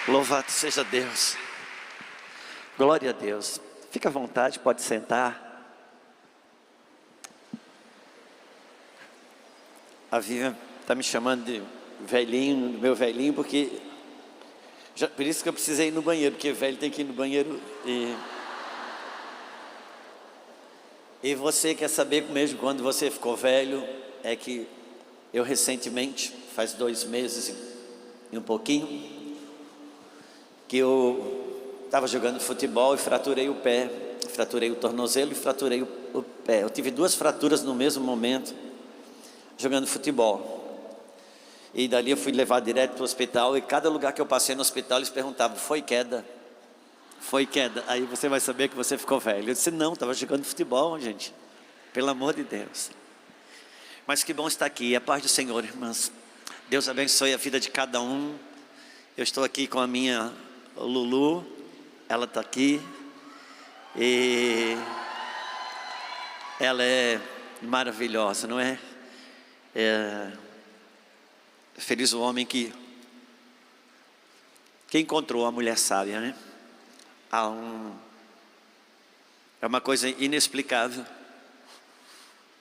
Louvado seja Deus. Glória a Deus. Fica à vontade, pode sentar. A Vivian está me chamando de velhinho, meu velhinho, porque por isso que eu precisei ir no banheiro, porque velho tem que ir no banheiro. E você quer saber mesmo quando você ficou velho? É que eu recentemente, faz 2 meses e um pouquinho, que eu estava jogando futebol e fraturei o pé, fraturei o tornozelo e fraturei o pé. Eu tive 2 fraturas no mesmo momento, jogando futebol. E dali eu fui levado direto para o hospital, e cada lugar que eu passei no hospital eles perguntavam: foi queda? Foi queda? Aí você vai saber que você ficou velho. Eu disse: não, estava jogando futebol, gente, pelo amor de Deus. Mas que bom estar aqui. A paz do Senhor, irmãs. Deus abençoe a vida de cada um. Eu estou aqui com a minha Lulu, ela está aqui, e ela é maravilhosa, não é? Feliz o homem que encontrou a mulher sábia, né? É uma coisa inexplicável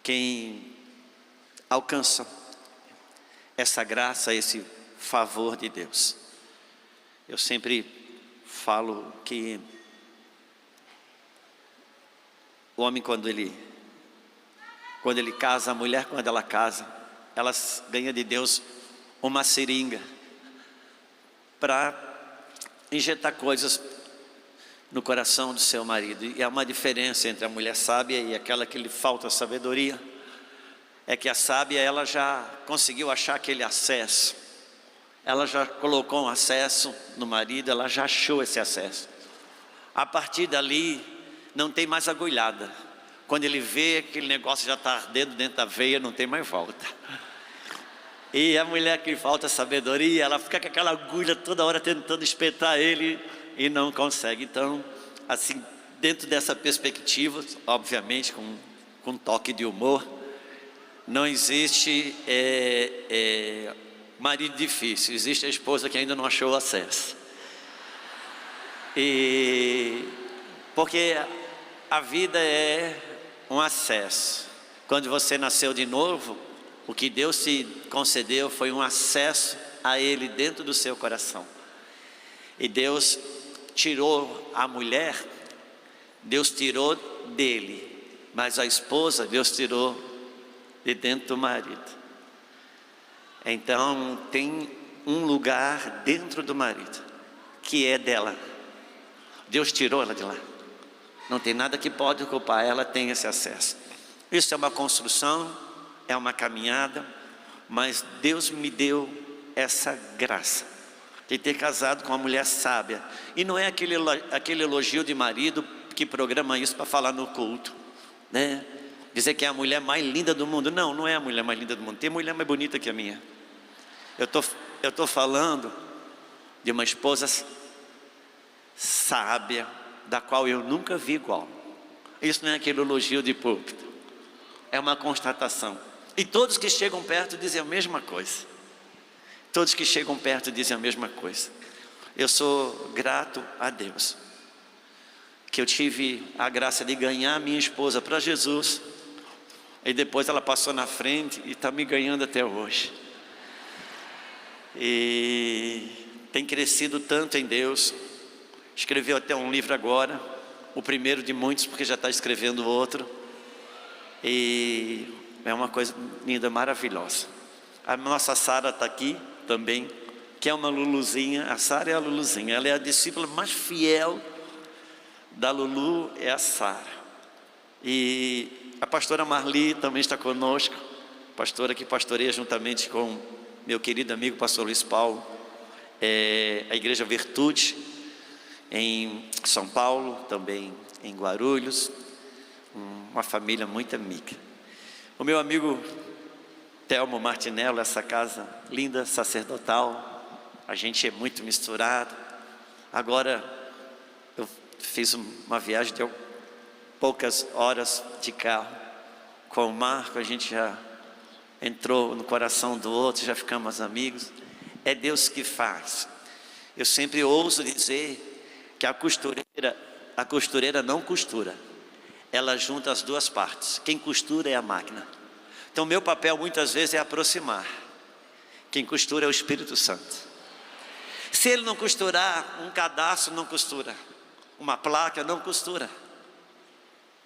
quem alcança essa graça, esse favor de Deus. Eu sempre falo que o homem quando ele casa, a mulher quando ela casa, ela ganha de Deus uma seringa para injetar coisas no coração do seu marido. E há uma diferença entre a mulher sábia e aquela que lhe falta sabedoria. É que a sábia, ela já conseguiu achar aquele acesso, ela já colocou um acesso no marido, ela já achou esse acesso. A partir dali não tem mais agulhada. Quando ele vê aquele negócio já está ardendo dentro da veia, não tem mais volta. E a mulher que falta sabedoria, ela fica com aquela agulha toda hora tentando espetar ele e não consegue. Então, assim, dentro dessa perspectiva, obviamente com um toque de humor, não existe marido difícil, existe a esposa que ainda não achou o acesso. Porque a vida é um acesso. Quando você nasceu de novo, o que Deus te concedeu foi um acesso a Ele dentro do seu coração. E Deus tirou a mulher, Deus tirou dele, mas a esposa Deus tirou de dentro do marido. Então tem um lugar dentro do marido que é dela. Deus tirou ela de lá. Não tem nada que pode ocupar, ela tem esse acesso. Isso é uma construção, é uma caminhada, mas Deus me deu essa graça de ter casado com uma mulher sábia. E não é aquele elogio de marido que programa isso para falar no culto, né? Dizer que é a mulher mais linda do mundo. Não, não é a mulher mais linda do mundo. Tem mulher mais bonita que a minha. Eu tô falando de uma esposa sábia, da qual eu nunca vi igual. Isso não é aquele elogio de púlpito, é uma constatação. E todos que chegam perto dizem a mesma coisa. Todos que chegam perto dizem a mesma coisa. Eu sou grato a Deus que eu tive a graça de ganhar minha esposa para Jesus, e depois ela passou na frente e está me ganhando até hoje. E tem crescido tanto em Deus. Escreveu até um livro agora, o primeiro de muitos, porque já está escrevendo outro. E é uma coisa linda, maravilhosa. A nossa Sara está aqui também, que é uma Luluzinha. A Sara é a Luluzinha, ela é a discípula mais fiel da Lulu, é a Sara. E a pastora Marli também está conosco, pastora que pastoreia juntamente com meu querido amigo pastor Luiz Paulo, a Igreja Virtude, em São Paulo, também em Guarulhos, uma família muito amiga. O meu amigo Telmo Martinello, essa casa linda, sacerdotal, a gente é muito misturado. Agora eu fiz uma viagem de poucas horas de carro com o Marco, a gente já entrou no coração do outro, já ficamos amigos. É Deus que faz. Eu sempre ouso dizer que a costureira não costura, ela junta as duas partes. Quem costura é a máquina. Então meu papel muitas vezes é aproximar. Quem costura é o Espírito Santo. Se ele não costurar, um cadastro não costura, uma placa não costura,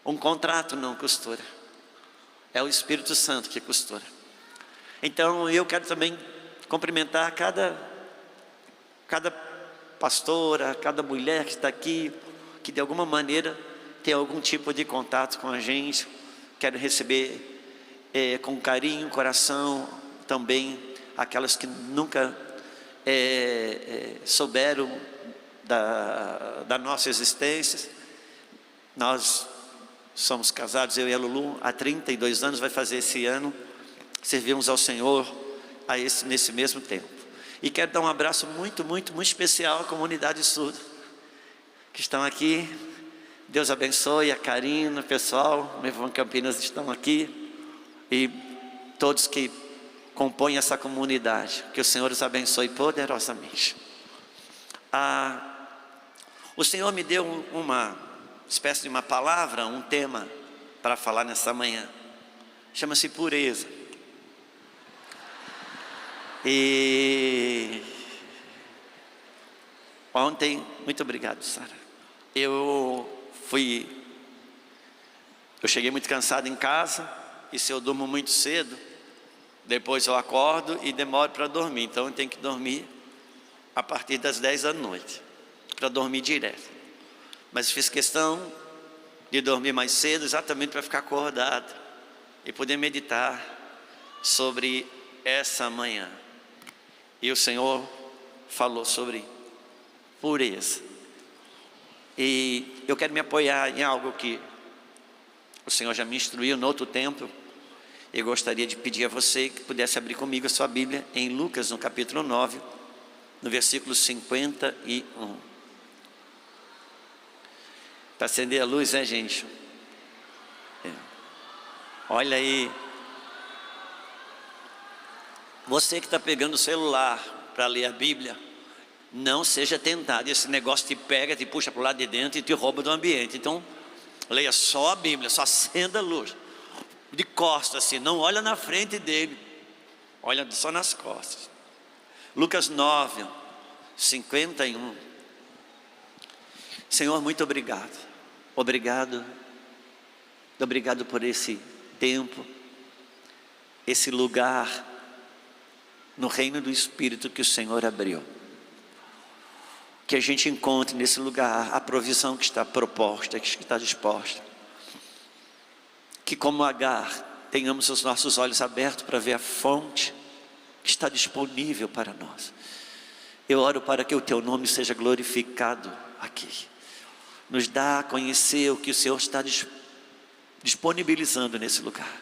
um contrato não costura. É o Espírito Santo que costura. Então eu quero também cumprimentar cada pastora, cada mulher que está aqui, que de alguma maneira tem algum tipo de contato com a gente. Quero receber com carinho, coração, também aquelas que nunca souberam da nossa existência. Nós somos casados, eu e a Lulu, há 32 anos, vai fazer esse ano. Servimos ao Senhor nesse mesmo tempo. E quero dar um abraço muito especial à comunidade surda que estão aqui. Deus abençoe a Karina, o pessoal, o Evangelical Campinas estão aqui, e todos que compõem essa comunidade. Que o Senhor os abençoe poderosamente. O Senhor me deu uma espécie de uma palavra, um tema para falar nessa manhã. Chama-se pureza. E ontem, muito obrigado, Sara. Eu cheguei muito cansado em casa, e se eu durmo muito cedo, depois eu acordo e demoro para dormir. Então eu tenho que dormir a partir das 10 da noite, para dormir direto. Mas fiz questão de dormir mais cedo, exatamente para ficar acordado e poder meditar sobre essa manhã. E o Senhor falou sobre pureza. E eu quero me apoiar em algo que o Senhor já me instruiu no outro tempo. Eu gostaria de pedir a você que pudesse abrir comigo a sua Bíblia em Lucas, no capítulo 9, no versículo 51. Para acender a luz, né, gente? Olha aí. Você que está pegando o celular para ler a Bíblia, não seja tentado. Esse negócio te pega, te puxa para o lado de dentro e te rouba do ambiente. Então, leia só a Bíblia, só acenda a luz. De costas assim, não olha na frente dele, olha só nas costas. Lucas 9, 51. Senhor, muito obrigado. Obrigado por esse tempo, esse lugar no reino do Espírito que o Senhor abriu. Que a gente encontre nesse lugar a provisão que está proposta, que está disposta. Que como Agar, tenhamos os nossos olhos abertos para ver a fonte que está disponível para nós. Eu oro para que o Teu nome seja glorificado aqui. Nos dá a conhecer o que o Senhor está disponibilizando nesse lugar,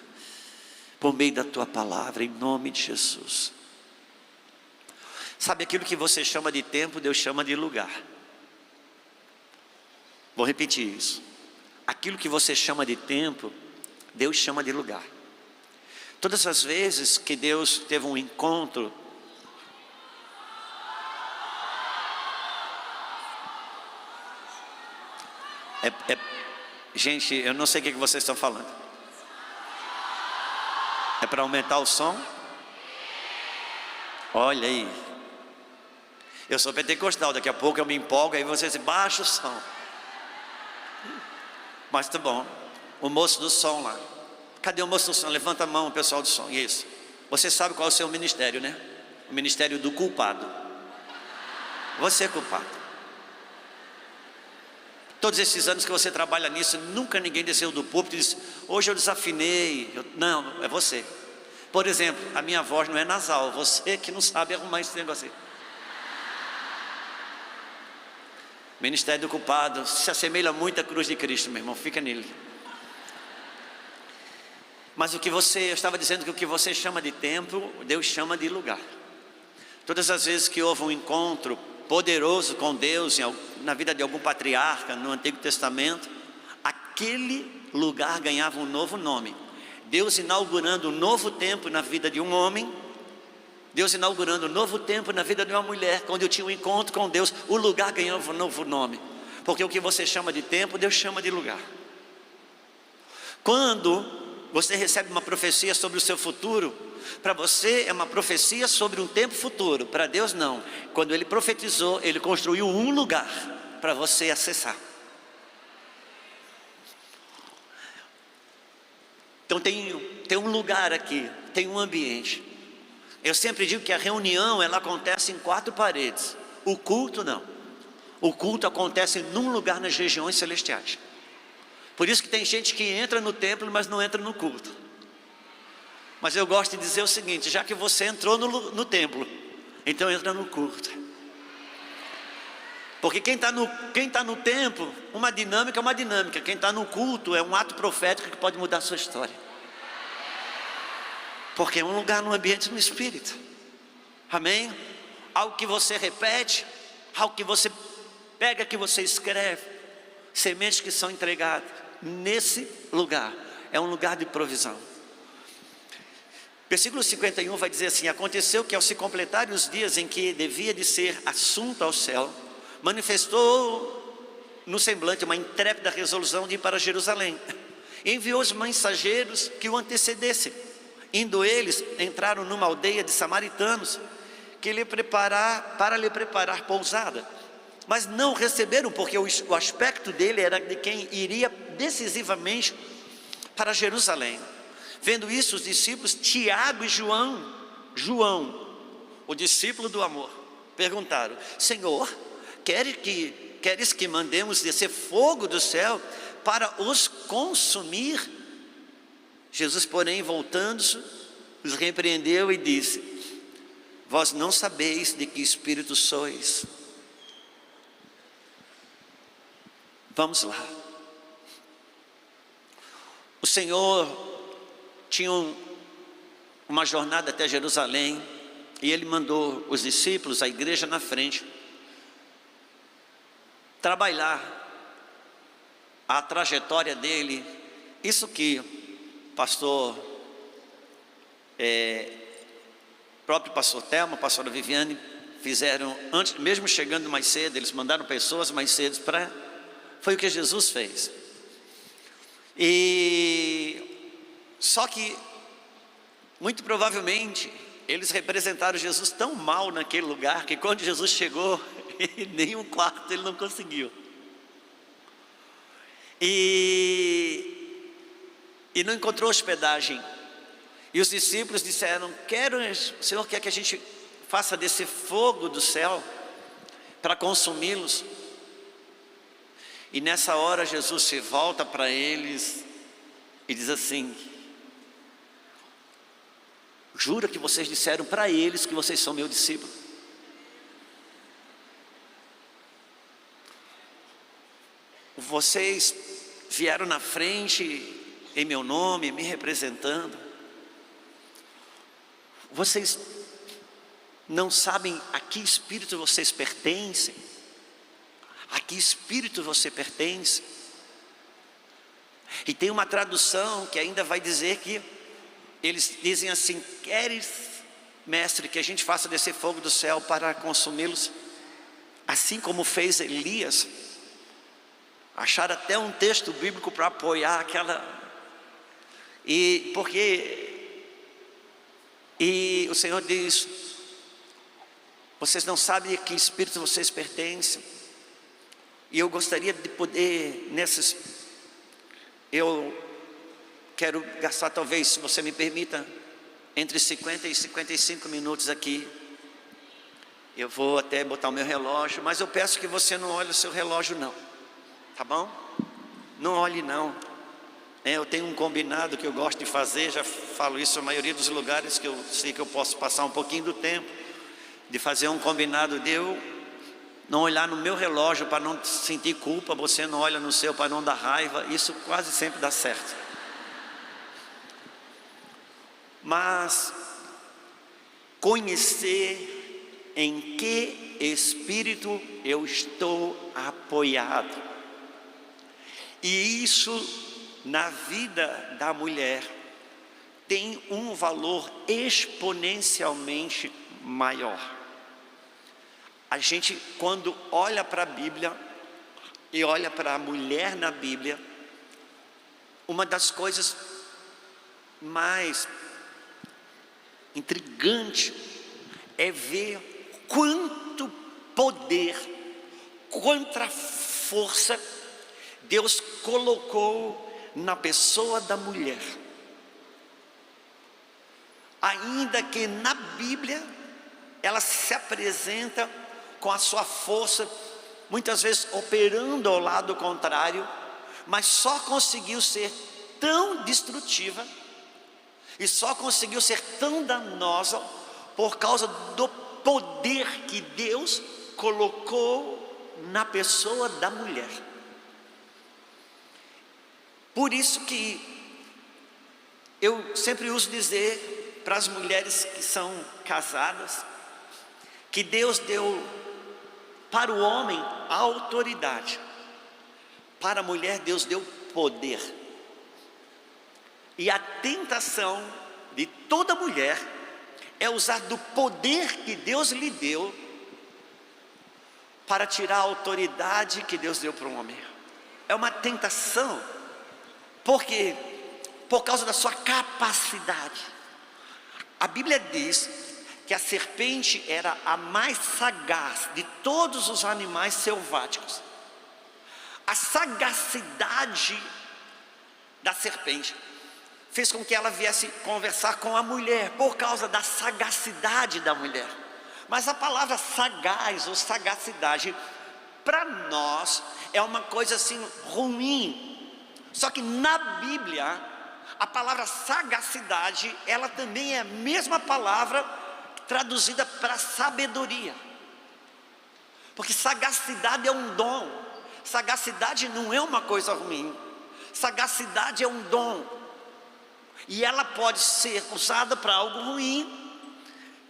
por meio da Tua palavra, em nome de Jesus. Sabe aquilo que você chama de tempo, Deus chama de lugar. Vou repetir isso. Aquilo que você chama de tempo, Deus chama de lugar. Todas as vezes que Deus teve um encontro, gente, eu não sei o que vocês estão falando. É para aumentar o som? Olha aí. Eu sou pentecostal, daqui a pouco eu me empolgo, aí vocês dizem, baixa o som. Mas tá bom. O moço do som lá. Cadê o moço do som? Levanta a mão, o pessoal do som. Isso. Você sabe qual é o seu ministério, né? O ministério do culpado. Você é culpado. Todos esses anos que você trabalha nisso, nunca ninguém desceu do púlpito e disse, hoje eu desafinei. Não, é você. Por exemplo, a minha voz não é nasal. Você que não sabe arrumar esse negócio aí. Ministério do culpado se assemelha muito à cruz de Cristo, meu irmão, fica nele. Mas eu estava dizendo que o que você chama de tempo, Deus chama de lugar. Todas as vezes que houve um encontro poderoso com Deus na vida de algum patriarca no Antigo Testamento, aquele lugar ganhava um novo nome. Deus inaugurando um novo tempo na vida de um homem, Deus inaugurando um novo tempo na vida de uma mulher. Quando eu tinha um encontro com Deus, o lugar ganhou um novo nome. Porque o que você chama de tempo, Deus chama de lugar. Quando você recebe uma profecia sobre o seu futuro, para você é uma profecia sobre um tempo futuro. Para Deus não. Quando Ele profetizou, Ele construiu um lugar para você acessar. Então tem um lugar aqui, tem um ambiente. Eu sempre digo que a reunião, ela acontece em 4 paredes. O culto não. O culto acontece num lugar nas regiões celestiais. Por isso que tem gente que entra no templo, mas não entra no culto. Mas eu gosto de dizer o seguinte: já que você entrou no templo, então entra no culto. Porque quem está no templo, uma dinâmica é uma dinâmica. Quem está no culto é um ato profético que pode mudar a sua história. Porque é um lugar no ambiente no Espírito. Amém? Algo que você repete, algo que você pega, que você escreve. Sementes que são entregadas nesse lugar. É um lugar de provisão. Versículo 51 vai dizer assim: aconteceu que ao se completarem os dias em que devia de ser assunto ao céu, manifestou no semblante uma intrépida resolução de ir para Jerusalém. Enviou os mensageiros que o antecedessem. Indo eles, entraram numa aldeia de samaritanos para lhe preparar pousada. Mas não receberam, porque o aspecto dele era de quem iria decisivamente para Jerusalém. Vendo isso, os discípulos Tiago e João, o discípulo do amor, perguntaram: Senhor, queres que mandemos descer fogo do céu para os consumir? Jesus, porém, voltando-se, os repreendeu e disse: vós não sabeis de que espírito sois. Vamos lá. O Senhor tinha uma jornada até Jerusalém, e Ele mandou os discípulos, a igreja na frente, trabalhar a trajetória dele. Isso que próprio pastor Thelma, a pastora Viviane fizeram antes, mesmo chegando mais cedo, eles mandaram pessoas mais cedo foi o que Jesus fez. E só que muito provavelmente eles representaram Jesus tão mal naquele lugar que quando Jesus chegou, nem um quarto ele não conseguiu. E não encontrou hospedagem. E os discípulos disseram: o Senhor quer que a gente faça desse fogo do céu para consumi-los? E nessa hora Jesus se volta para eles e diz assim: jura que vocês disseram para eles que vocês são meu discípulo? Vocês vieram na frente em meu nome, me representando. Vocês não sabem a que espírito vocês pertencem? A que espírito você pertence? E tem uma tradução que ainda vai dizer que eles dizem assim: queres, mestre, que a gente faça descer fogo do céu para consumi-los, assim como fez Elias? Acharam até um texto bíblico para apoiar aquela. E o Senhor diz: vocês não sabem a que espírito vocês pertencem. E eu gostaria de poder eu quero gastar, talvez, se você me permita, entre 50 e 55 minutos aqui. Eu vou até botar o meu relógio, mas eu peço que você não olhe o seu relógio não, tá bom? Não olhe não. Eu tenho um combinado que eu gosto de fazer, já falo isso na maioria dos lugares que eu sei que eu posso passar um pouquinho do tempo, de fazer um combinado de eu não olhar no meu relógio para não sentir culpa, você não olha no seu para não dar raiva. Isso quase sempre dá certo. Mas conhecer em que espírito eu estou apoiado, e isso na vida da mulher tem um valor exponencialmente maior. A gente, quando olha para a Bíblia e olha para a mulher na Bíblia, uma das coisas mais intrigantes é ver quanto poder, quanta força Deus colocou na pessoa da mulher. Ainda que na Bíblia ela se apresenta com a sua força, muitas vezes operando ao lado contrário, mas só conseguiu ser tão destrutiva e só conseguiu ser tão danosa por causa do poder que Deus colocou na pessoa da mulher. Por isso que eu sempre uso dizer para as mulheres que são casadas, que Deus deu para o homem a autoridade, para a mulher Deus deu poder. E a tentação de toda mulher é usar do poder que Deus lhe deu para tirar a autoridade que Deus deu para o homem. É uma tentação, porque por causa da sua capacidade. A Bíblia diz que a serpente era a mais sagaz de todos os animais selváticos. A sagacidade da serpente fez com que ela viesse conversar com a mulher, por causa da sagacidade da mulher. Mas a palavra sagaz ou sagacidade, para nós, é uma coisa assim ruim. Só que na Bíblia, a palavra sagacidade, ela também é a mesma palavra traduzida para sabedoria. Porque sagacidade é um dom. Sagacidade não é uma coisa ruim. Sagacidade é um dom. E ela pode ser usada para algo ruim,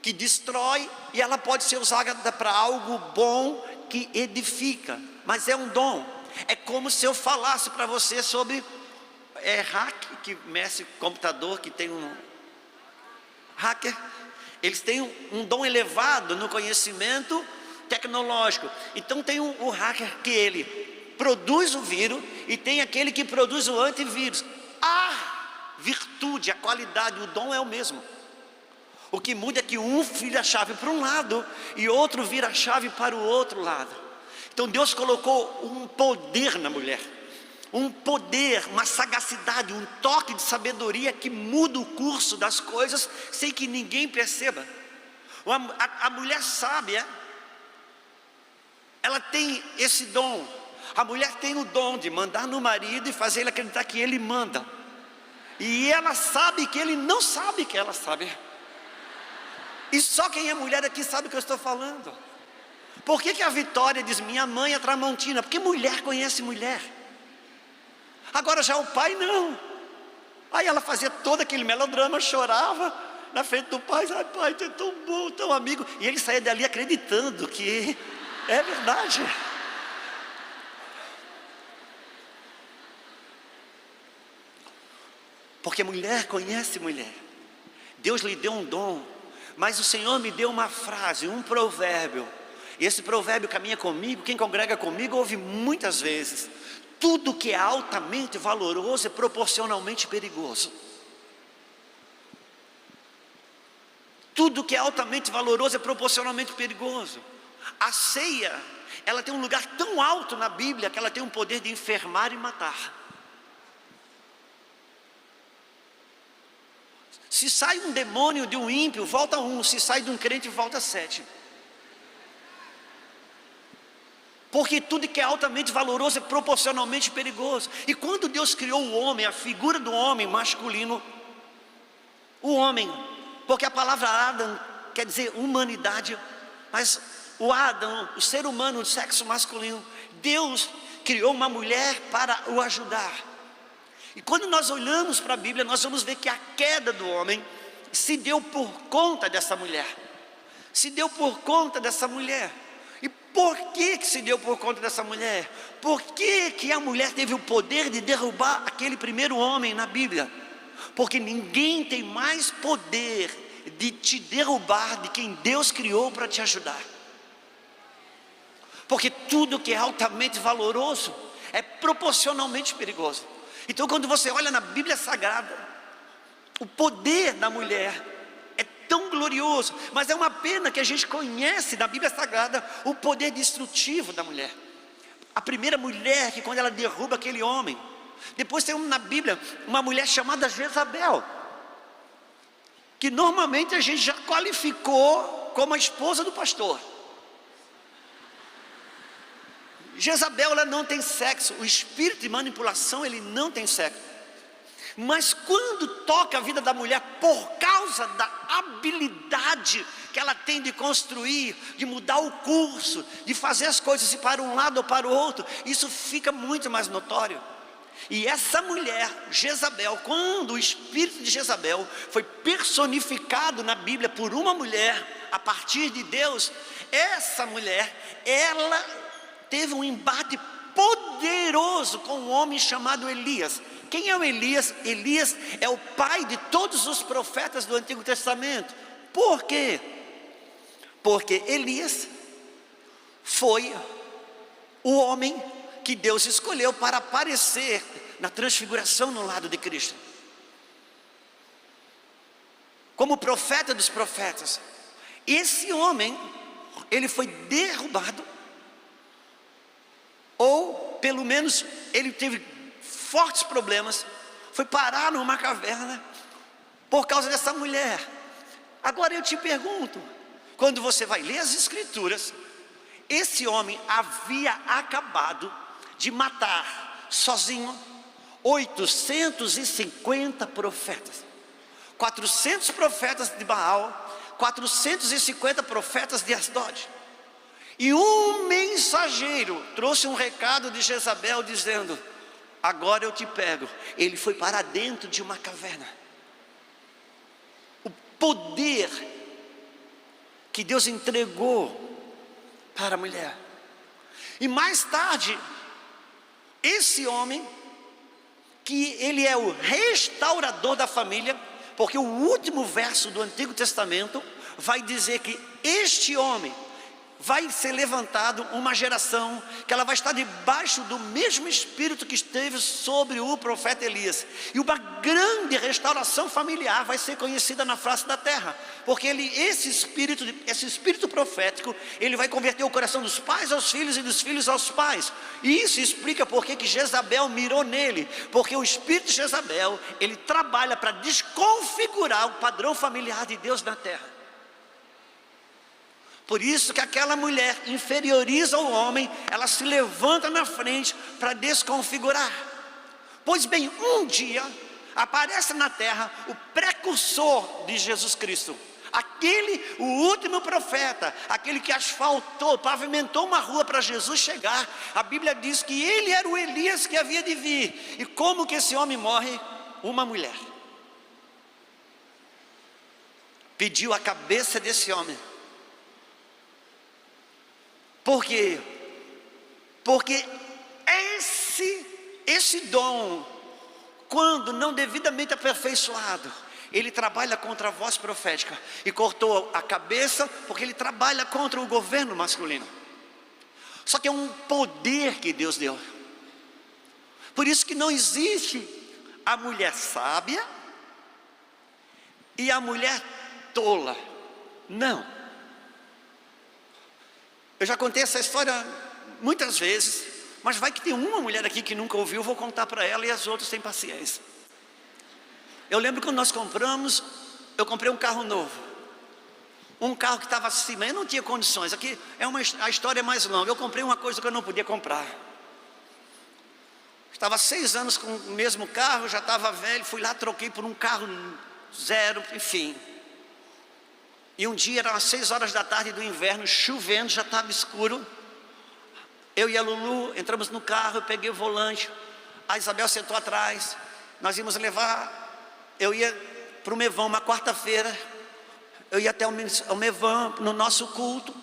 que destrói, e ela pode ser usada para algo bom, que edifica. Mas é um dom. É como se eu falasse para você sobre hack, que mexe computador, que tem um hacker. Eles têm um dom elevado no conhecimento tecnológico. Então tem o hacker que ele produz o vírus, e tem aquele que produz o antivírus. A virtude, a qualidade, o dom é o mesmo. O que muda é que um vira a chave para um lado e outro vira a chave para o outro lado. Então Deus colocou um poder na mulher, um poder, uma sagacidade, um toque de sabedoria que muda o curso das coisas sem que ninguém perceba. A mulher sábia, ela tem esse dom. A mulher tem o dom de mandar no marido e fazer ele acreditar que ele manda, e ela sabe que ele não sabe que ela sabe. E só quem é mulher aqui sabe o que eu estou falando. Por que a Vitória diz minha mãe é tramontina? Porque mulher conhece mulher. Agora já o pai não. Aí ela fazia todo aquele melodrama, chorava na frente do pai. Ai pai, tu é tão bom, tão amigo. E ele saía dali acreditando que é verdade. Porque mulher conhece mulher. Deus lhe deu um dom. Mas o Senhor me deu uma frase, um provérbio. E esse provérbio caminha comigo, quem congrega comigo ouve muitas vezes. Tudo que é altamente valoroso é proporcionalmente perigoso. Tudo que é altamente valoroso é proporcionalmente perigoso. A ceia, ela tem um lugar tão alto na Bíblia que ela tem o poder de enfermar e matar. Se sai um demônio de um ímpio, volta um. Se sai de um crente, volta 7. Porque tudo que é altamente valoroso é proporcionalmente perigoso. E quando Deus criou o homem, a figura do homem masculino, o homem, porque a palavra Adam quer dizer humanidade, mas o Adão, o ser humano, o sexo masculino, Deus criou uma mulher para o ajudar. E quando nós olhamos para a Bíblia, nós vamos ver que a queda do homem se deu por conta dessa mulher. Se deu por conta dessa mulher. E por que se deu por conta dessa mulher? Por que a mulher teve o poder de derrubar aquele primeiro homem na Bíblia? Porque ninguém tem mais poder de te derrubar de quem Deus criou para te ajudar. Porque tudo que é altamente valoroso é proporcionalmente perigoso. Então, quando você olha na Bíblia Sagrada, o poder da mulher é tão glorioso, mas é uma pena que a gente conhece na Bíblia Sagrada o poder destrutivo da mulher. A primeira mulher que, quando ela derruba aquele homem, depois tem na Bíblia uma mulher chamada Jezabel, que normalmente a gente já qualificou como a esposa do pastor. Jezabel, ela não tem sexo, o espírito de manipulação, ele não tem sexo. Mas quando toca a vida da mulher, por causa da habilidade que ela tem de construir, de mudar o curso, de fazer as coisas ir para um lado ou para o outro, isso fica muito mais notório. E essa mulher, Jezabel, quando o espírito de Jezabel foi personificado na Bíblia por uma mulher, a partir de Deus, essa mulher, ela teve um embate poderoso com um homem chamado Elias. Quem é o Elias? Elias é o pai de todos os profetas do Antigo Testamento. Por quê? Porque Elias foi o homem que Deus escolheu para aparecer na transfiguração no lado de Cristo, como profeta dos profetas. Esse homem, ele foi derrubado, ou pelo menos ele teve fortes problemas, foi parar numa caverna por causa dessa mulher. Agora eu te pergunto, quando você vai ler as Escrituras, esse homem havia acabado de matar sozinho 850 profetas, 400 profetas de Baal, 450 profetas de Asdod. E um mensageiro trouxe um recado de Jezabel dizendo: agora eu te pego. Ele foi para dentro de uma caverna. O poder que Deus entregou para a mulher. E mais tarde, esse homem, que ele é o restaurador da família, porque o último verso do Antigo Testamento vai dizer que este homem vai ser levantado uma geração que ela vai estar debaixo do mesmo espírito que esteve sobre o profeta Elias, e uma grande restauração familiar vai ser conhecida na face da terra, porque esse espírito profético, ele vai converter o coração dos pais aos filhos e dos filhos aos pais. E isso explica por que Jezabel mirou nele, porque o espírito de Jezabel, ele trabalha para desconfigurar o padrão familiar de Deus na terra. Por isso que aquela mulher inferioriza o homem, ela se levanta na frente para desconfigurar. Pois bem, um dia aparece na terra o precursor de Jesus Cristo, o último profeta, aquele que asfaltou, pavimentou uma rua para Jesus chegar. A Bíblia diz que ele era o Elias que havia de vir. E como que esse homem morre? Uma mulher pediu a cabeça desse homem. Por quê? Porque esse dom, quando não devidamente aperfeiçoado, ele trabalha contra a voz profética. E cortou a cabeça porque ele trabalha contra o governo masculino. Só que é um poder que Deus deu. Por isso que não existe a mulher sábia e a mulher tola. Não. Eu já contei essa história muitas vezes, mas vai que tem uma mulher aqui que nunca ouviu, eu vou contar para ela e as outras têm paciência. Eu lembro quando eu comprei um carro novo, um carro que estava acima, eu não tinha condições. Aqui a história é mais longa. Eu comprei uma coisa que eu não podia comprar. Estava 6 anos com o mesmo carro, já estava velho, fui lá, troquei por um carro zero, enfim. E um dia, eram as 6 horas da tarde do inverno, chovendo, já estava escuro. Eu e a Lulu entramos no carro, eu peguei o volante, a Isabel sentou atrás, nós íamos levar, eu ia para o Mevan, uma quarta-feira, eu ia até o Mevan, no nosso culto,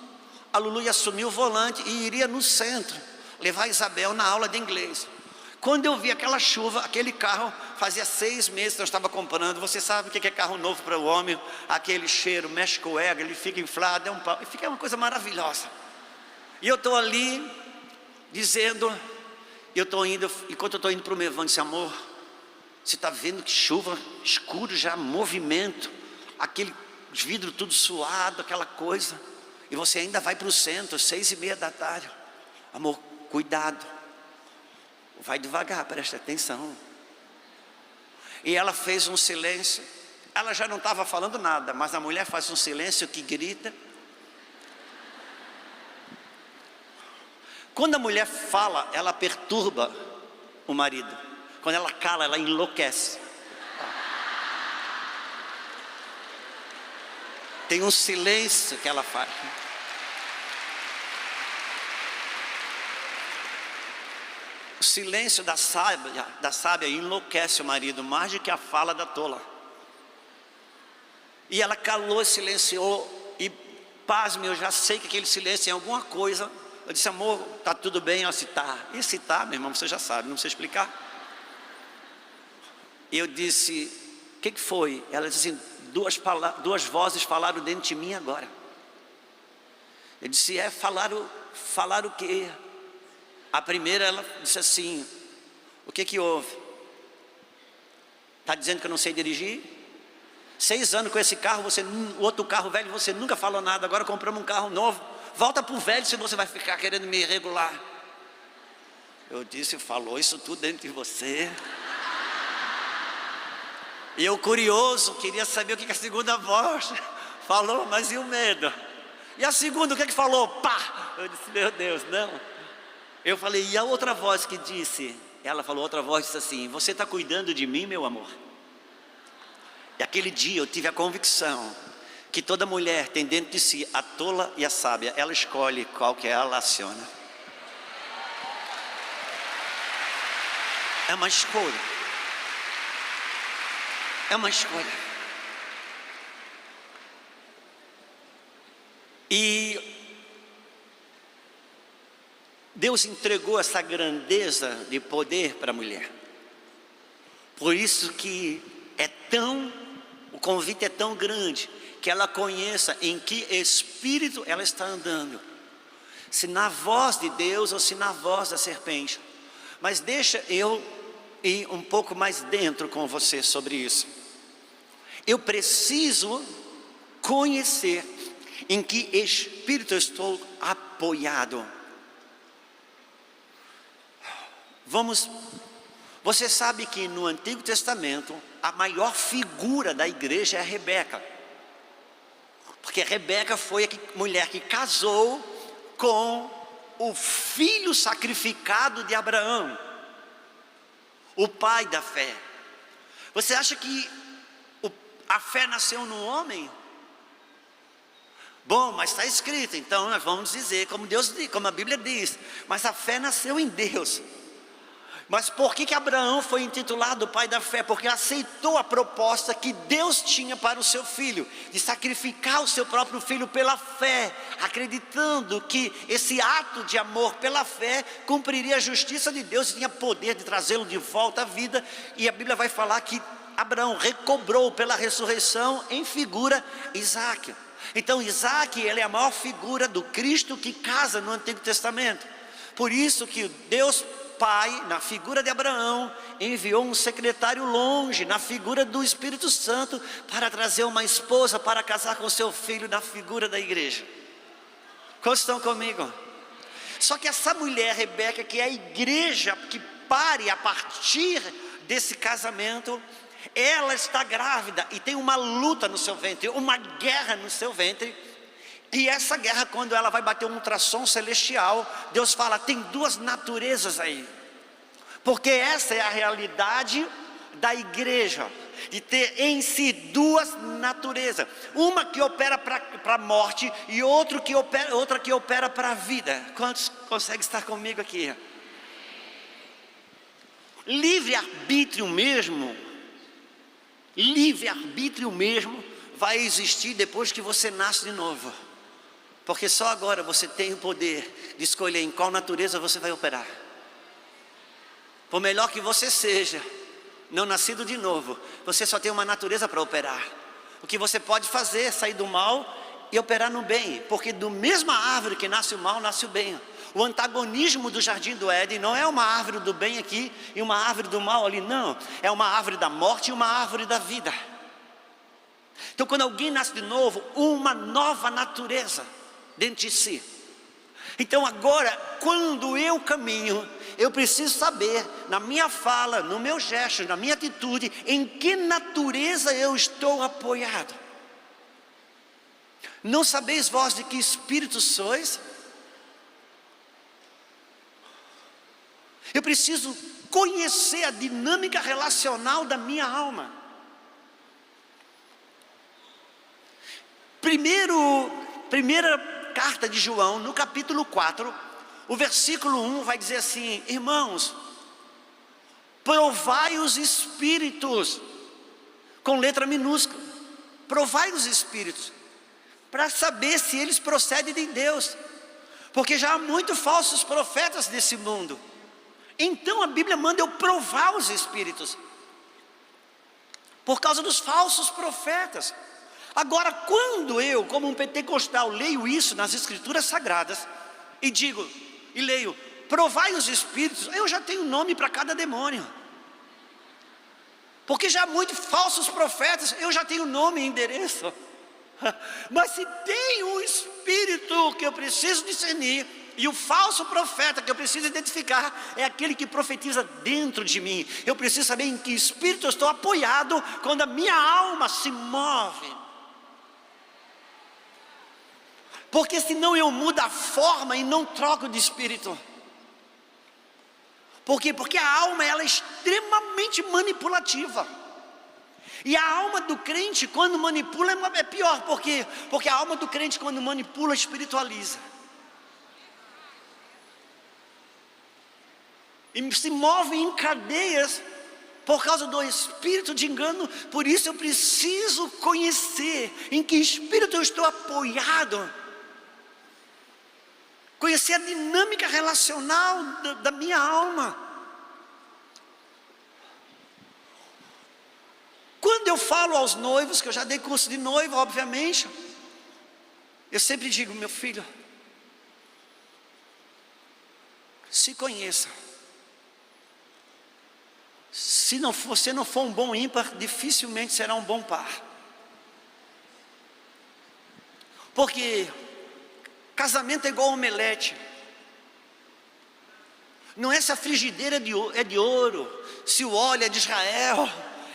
a Lulu ia assumir o volante e iria no centro, levar a Isabel na aula de inglês. Quando eu vi aquela chuva, aquele carro, fazia 6 meses que eu estava comprando. Você sabe o que é carro novo para o homem? Aquele cheiro, mexe com o ego, ele fica inflado, fica uma coisa maravilhosa. E eu estou ali, dizendo, enquanto eu estou indo para o meu Evandro, disse: amor, você está vendo que chuva, escuro já, movimento, aquele vidro tudo suado, aquela coisa, e você ainda vai para o centro, 6:30 da tarde. Amor, cuidado, vai devagar, presta atenção. E ela fez um silêncio. Ela já não estava falando nada, mas a mulher faz um silêncio que grita. Quando a mulher fala, ela perturba o marido. Quando ela cala, ela enlouquece. Tem um silêncio que ela faz. O silêncio da sábia enlouquece o marido mais do que a fala da tola. E ela calou e silenciou. E pasme, eu já sei que aquele silêncio é alguma coisa. Eu disse: amor, está tudo bem? Ela disse: tá. E se tá, meu irmão, você já sabe, não precisa explicar. E eu disse: o que foi? Ela disse assim: duas vozes falaram dentro de mim agora. Eu disse: falaram o quê? A primeira, ela disse assim: o que houve? Está dizendo que eu não sei dirigir? 6 anos com esse carro, o outro carro velho, você nunca falou nada. Agora compramos um carro novo. Volta para o velho, se você vai ficar querendo me regular. Eu disse: falou isso tudo dentro de você? E eu, curioso, queria saber o que a segunda voz falou, mas e o medo? E a segunda, o que falou? Pá! Eu disse: meu Deus, não. Eu falei: e a outra voz que disse? Ela falou, outra voz disse assim: você está cuidando de mim, meu amor? E aquele dia eu tive a convicção que toda mulher tem dentro de si a tola e a sábia. Ela escolhe qual que ela aciona. É uma escolha. É uma escolha. E Deus entregou essa grandeza de poder para a mulher. Por isso que o convite é tão grande, que ela conheça em que espírito ela está andando, se na voz de Deus ou se na voz da serpente. Mas deixa eu ir um pouco mais dentro com você sobre isso. Eu preciso conhecer em que espírito eu estou apoiado. Você sabe que no Antigo Testamento a maior figura da igreja é a Rebeca, porque Rebeca foi a mulher que casou com o filho sacrificado de Abraão, o pai da fé. Você acha que a fé nasceu no homem? Bom, mas está escrito, então nós vamos dizer como a Bíblia diz, mas a fé nasceu em Deus. Mas por que Abraão foi intitulado pai da fé? Porque aceitou a proposta que Deus tinha para o seu filho, de sacrificar o seu próprio filho pela fé, acreditando que esse ato de amor pela fé cumpriria a justiça de Deus e tinha poder de trazê-lo de volta à vida. E a Bíblia vai falar que Abraão recobrou pela ressurreição em figura Isaac. Então Isaac, ele é a maior figura do Cristo que casa no Antigo Testamento. Por isso que Deus Pai, na figura de Abraão, enviou um secretário longe, na figura do Espírito Santo, para trazer uma esposa para casar com seu filho, na figura da igreja. Quantos estão comigo? Só que essa mulher, Rebeca, que é a igreja que pare a partir desse casamento, ela está grávida e tem uma luta no seu ventre, uma guerra no seu ventre. E essa guerra, quando ela vai bater um ultrassom celestial, Deus fala: tem 2 naturezas aí. Porque essa é a realidade da igreja, de ter em si 2 naturezas. Uma que opera para a morte e outra que opera para a vida. Quantos conseguem estar comigo aqui? Livre-arbítrio mesmo vai existir depois que você nasce de novo. Porque só agora você tem o poder de escolher em qual natureza você vai operar. por melhor que você seja, não nascido de novo, você só tem uma natureza para operar. O que você pode fazer é sair do mal e operar no bem, porque do mesma árvore que nasce o mal, nasce o bem. O antagonismo do jardim do Éden não é uma árvore do bem aqui e uma árvore do mal ali, não. É uma árvore da morte e uma árvore da vida. Então quando alguém nasce de novo, uma nova natureza dentro de si. Então agora, quando eu caminho, eu preciso saber, na minha fala, no meu gesto, na minha atitude, em que natureza eu estou apoiado. Não sabeis vós de que espírito sois? Eu preciso conhecer a dinâmica relacional da minha alma. Primeira carta de João, no capítulo 4, o versículo 1 vai dizer assim: irmãos, provai os espíritos, com letra minúscula, provai os espíritos, para saber se eles procedem de Deus, porque já há muitos falsos profetas nesse mundo. Então a Bíblia manda eu provar os espíritos, por causa dos falsos profetas. Agora, quando eu, como um pentecostal, leio isso nas escrituras sagradas, e digo, e leio, provai os espíritos, eu já tenho nome para cada demônio, porque já há muitos falsos profetas, eu já tenho nome e endereço. Mas se tem um espírito que eu preciso discernir, e o falso profeta que eu preciso identificar, é aquele que profetiza dentro de mim. Eu preciso saber em que espírito eu estou apoiado, quando a minha alma se move. Porque senão eu mudo a forma e não troco de espírito. Por quê? Porque a alma, ela é extremamente manipulativa. E a alma do crente, quando manipula, é pior. Por quê? Porque a alma do crente, quando manipula, espiritualiza. E se move em cadeias por causa do espírito de engano. Por isso eu preciso conhecer em que espírito eu estou apoiado, conhecer a dinâmica relacional da minha alma. Quando eu falo aos noivos, que eu já dei curso de noivo, obviamente, eu sempre digo: meu filho, se conheça. Se você não for um bom ímpar, dificilmente será um bom par. Porque casamento é igual omelete. Não é se a frigideira é de ouro, se o óleo é de Israel.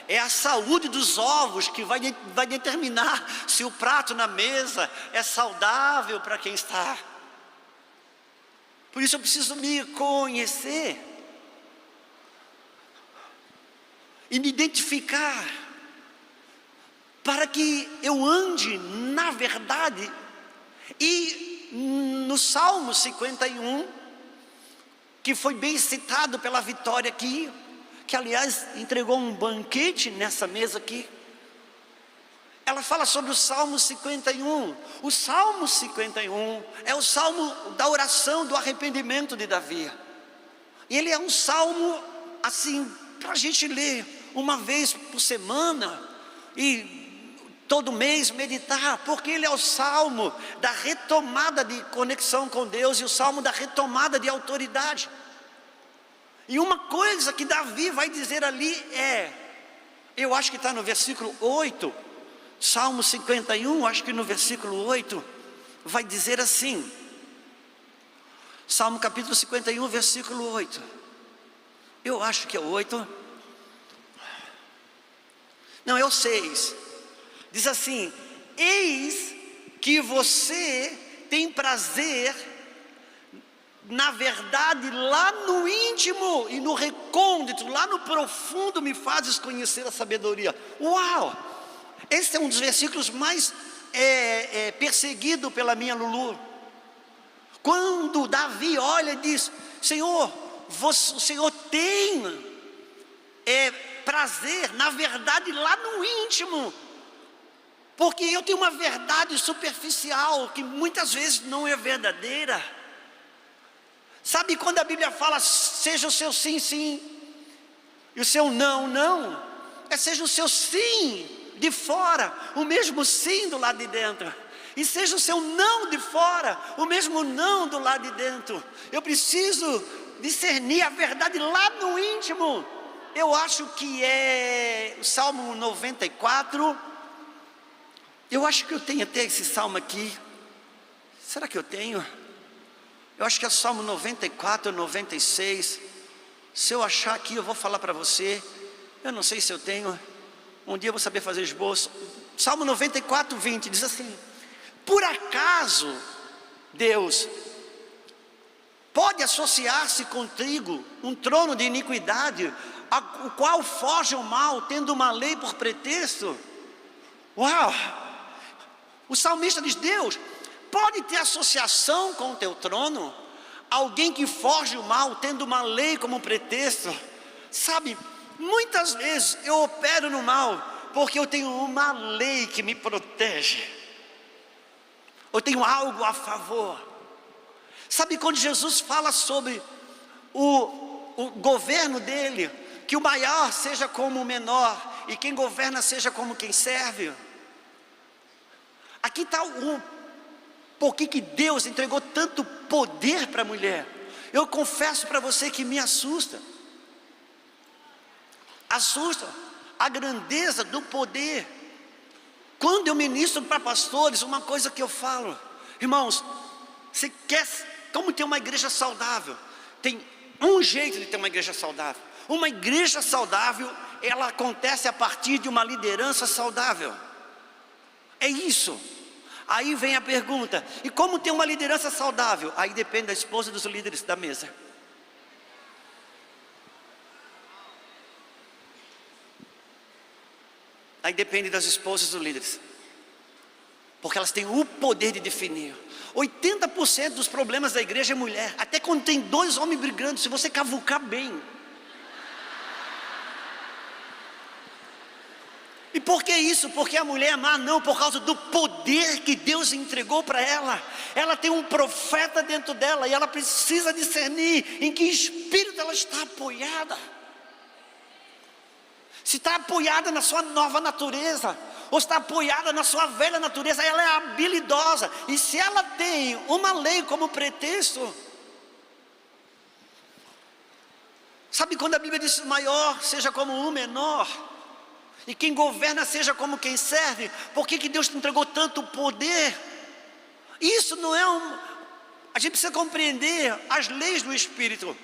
É a saúde dos ovos que vai determinar se o prato na mesa é saudável para quem está. Por isso eu preciso me conhecer e me identificar, para que eu ande na verdade. E no Salmo 51, que foi bem citado pela Vitória aqui, que aliás entregou um banquete nessa mesa aqui, ela fala sobre o Salmo 51. O Salmo 51 é o salmo da oração do arrependimento de Davi. E ele é um salmo assim, para a gente ler uma vez por semana e todo mês meditar, porque ele é o salmo da retomada de conexão com Deus e o salmo da retomada de autoridade. E uma coisa que Davi vai dizer ali eu acho que está no versículo 8, Salmo 51, acho que no versículo 8, vai dizer assim, Salmo capítulo 51, versículo 8, eu acho que é o 8, não, é o 6, diz assim: eis que você tem prazer na verdade lá no íntimo e no recôndito, lá no profundo me fazes conhecer a sabedoria. Uau! Esse é um dos versículos mais perseguido pela minha Lulu. Quando Davi olha e diz: Senhor, o Senhor tem prazer na verdade lá no íntimo, porque eu tenho uma verdade superficial que muitas vezes não é verdadeira. Sabe quando a Bíblia fala: seja o seu sim, sim, E o seu não, não, seja o seu sim de fora, o mesmo sim do lado de dentro. E seja o seu não de fora, o mesmo não do lado de dentro. Eu preciso discernir a verdade lá no íntimo. Eu acho que é o Salmo 94. Eu acho que eu tenho até esse salmo aqui. Será que eu tenho? Eu acho que é Salmo 94, 96. Se eu achar aqui, eu vou falar para você. Eu não sei se eu tenho. Um dia eu vou saber fazer esboço. Salmo 94, 20 diz assim: por acaso Deus pode associar-se contigo um trono de iniquidade, o qual foge o mal, tendo uma lei por pretexto? Uau! O salmista diz: Deus pode ter associação com o teu trono? Alguém que foge o mal, tendo uma lei como pretexto? Sabe, muitas vezes eu opero no mal porque eu tenho uma lei que me protege. Eu tenho algo a favor. Sabe, quando Jesus fala sobre o governo dele, que o maior seja como o menor, e quem governa seja como quem serve. Aqui está por que Deus entregou tanto poder para a mulher. Eu confesso para você que me assusta. Assusta a grandeza do poder. Quando eu ministro para pastores, uma coisa que eu falo: irmãos, você quer como ter uma igreja saudável? Tem um jeito de ter uma igreja saudável. Uma igreja saudável, ela acontece a partir de uma liderança saudável. É isso. Aí vem a pergunta: e como ter uma liderança saudável? Aí depende da esposa dos líderes da mesa. Aí depende das esposas dos líderes, porque elas têm o poder de definir. 80% dos problemas da igreja é mulher. Até quando tem dois homens brigando, se você cavucar bem. E por que isso? Porque a mulher é má? Não, por causa do poder que Deus entregou para ela. Ela tem um profeta dentro dela, e ela precisa discernir em que espírito ela está apoiada. Se está apoiada na sua nova natureza, ou está apoiada na sua velha natureza, ela é habilidosa. E se ela tem uma lei como pretexto, sabe quando a Bíblia diz: maior seja como o menor, e quem governa seja como quem serve? Por que Deus te entregou tanto poder? Isso não é a gente precisa compreender as leis do Espírito.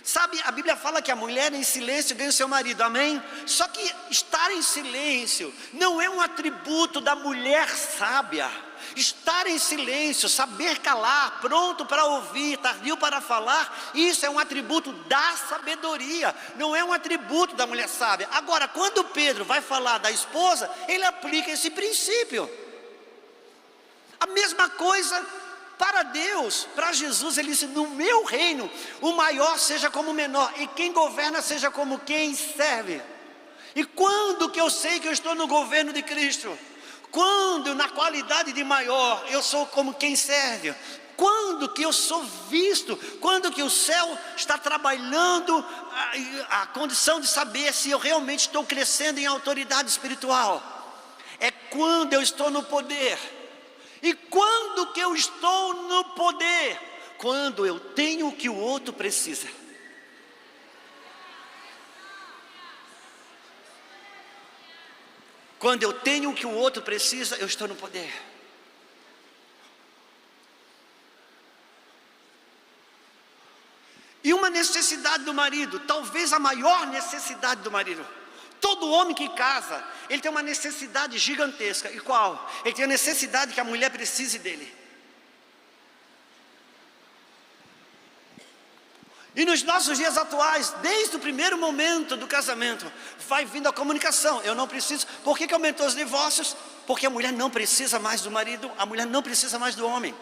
Sabe, a Bíblia fala que a mulher em silêncio ganha o seu marido, amém? Só que estar em silêncio não é um atributo da mulher sábia. Estar em silêncio, saber calar, pronto para ouvir, tardio para falar, isso é um atributo da sabedoria, não é um atributo da mulher sábia. Agora, quando Pedro vai falar da esposa, ele aplica esse princípio. A mesma coisa para Deus, para Jesus. Ele disse: no meu reino, o maior seja como o menor, e quem governa seja como quem serve. E quando que eu sei que eu estou no governo de Cristo? Quando na qualidade de maior eu sou como quem serve. Quando que eu sou visto? Quando que o céu está trabalhando a condição de saber se eu realmente estou crescendo em autoridade espiritual? É quando eu estou no poder. E quando que eu estou no poder? Quando eu tenho o que o outro precisa. Quando eu tenho o que o outro precisa, eu estou no poder. E uma necessidade do marido, talvez a maior necessidade do marido. Todo homem que casa, ele tem uma necessidade gigantesca. E qual? Ele tem a necessidade que a mulher precise dele. E nos nossos dias atuais, desde o primeiro momento do casamento, vai vindo a comunicação: eu não preciso. Por que aumentou os divórcios? Porque a mulher não precisa mais do marido, a mulher não precisa mais do homem.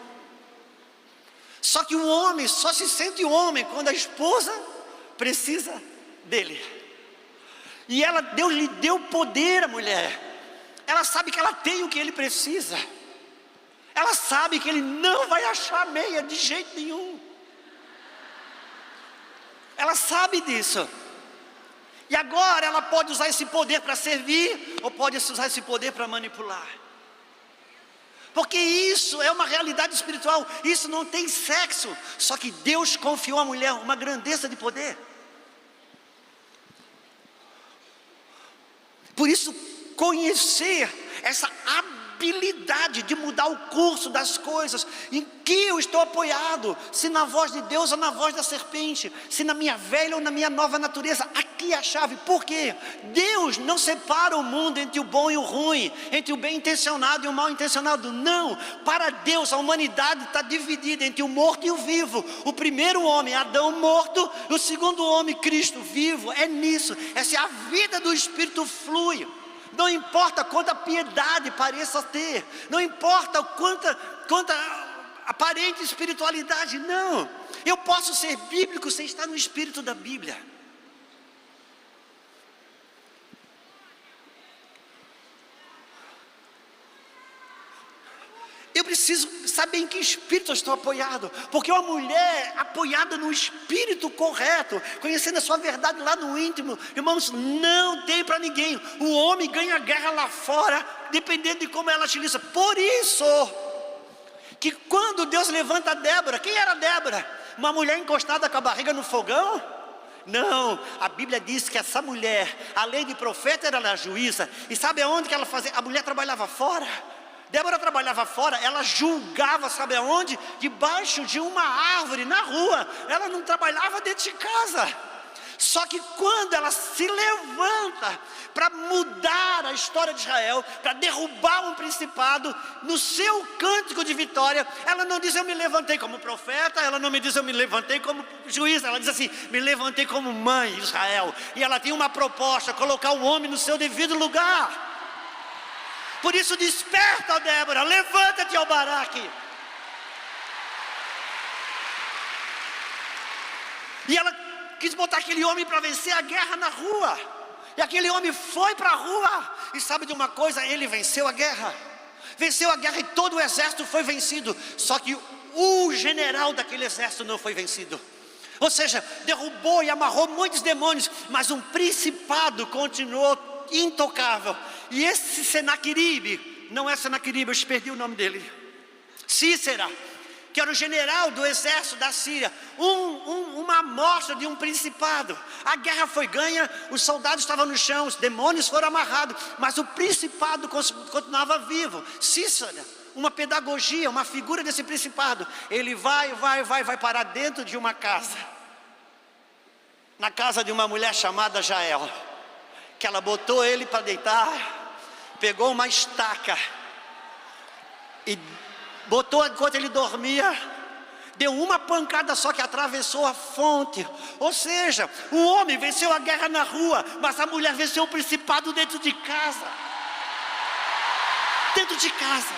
Só que o homem só se sente homem quando a esposa precisa dele. E Deus lhe deu poder à mulher. Ela sabe que ela tem o que ele precisa. Ela sabe que ele não vai achar meia de jeito nenhum. Ela sabe disso. E agora ela pode usar esse poder para servir, ou pode usar esse poder para manipular. Porque isso é uma realidade espiritual, isso não tem sexo. Só que Deus confiou à mulher uma grandeza de poder. Por isso, conhecer essa habilidade de mudar o curso das coisas, em que eu estou apoiado, se na voz de Deus ou na voz da serpente, se na minha velha ou na minha nova natureza, aqui é a chave. Por quê? Deus não separa o mundo entre o bom e o ruim, entre o bem intencionado e o mal intencionado, não. Para Deus a humanidade está dividida entre o morto e o vivo. O primeiro homem, Adão, morto, e o segundo homem, Cristo, vivo. É nisso, essa é a vida do Espírito flui. Não importa quanta piedade pareça ter, não importa quanta aparente espiritualidade, não. Eu posso ser bíblico sem estar no espírito da Bíblia. Eu preciso saber em que espírito eu estou apoiado, porque uma mulher apoiada no espírito correto, conhecendo a sua verdade lá no íntimo, irmãos, não tem para ninguém. O homem ganha guerra lá fora, dependendo de como ela utiliza. Por isso que quando Deus levanta Débora, quem era Débora? Uma mulher encostada com a barriga no fogão? Não, a Bíblia diz que essa mulher, além de profeta, era juíza. E sabe aonde que ela fazia? A mulher trabalhava fora. Débora trabalhava fora, ela julgava, sabe aonde? Debaixo de uma árvore, na rua. Ela não trabalhava dentro de casa. Só que quando ela se levanta para mudar a história de Israel, para derrubar um principado, no seu cântico de vitória, ela não diz eu me levantei como profeta, ela não me diz eu me levantei como juiz, ela diz assim, me levantei como mãe de Israel. E ela tem uma proposta, colocar o homem no seu devido lugar. Por isso desperta, Débora, levanta-te, ó Baraque. E ela quis botar aquele homem para vencer a guerra na rua. E aquele homem foi para a rua. E sabe de uma coisa? Ele venceu a guerra. Venceu a guerra e todo o exército foi vencido. Só que o general daquele exército não foi vencido. Ou seja, derrubou e amarrou muitos demônios, mas um principado continuou intocável. E esse Senaqueribe, não é Senaqueribe, eu perdi o nome dele, Cícera, que era o general do exército da Síria, uma amostra de um principado. A guerra foi ganha, os soldados estavam no chão, os demônios foram amarrados, mas o principado continuava vivo. Cícera, uma pedagogia, uma figura desse principado, ele vai parar dentro de uma casa, na casa de uma mulher chamada Jael, que ela botou ele para deitar, pegou uma estaca e botou enquanto ele dormia, deu uma pancada só que atravessou a fonte. Ou seja, o homem venceu a guerra na rua, mas a mulher venceu o principado dentro de casa. Dentro de casa.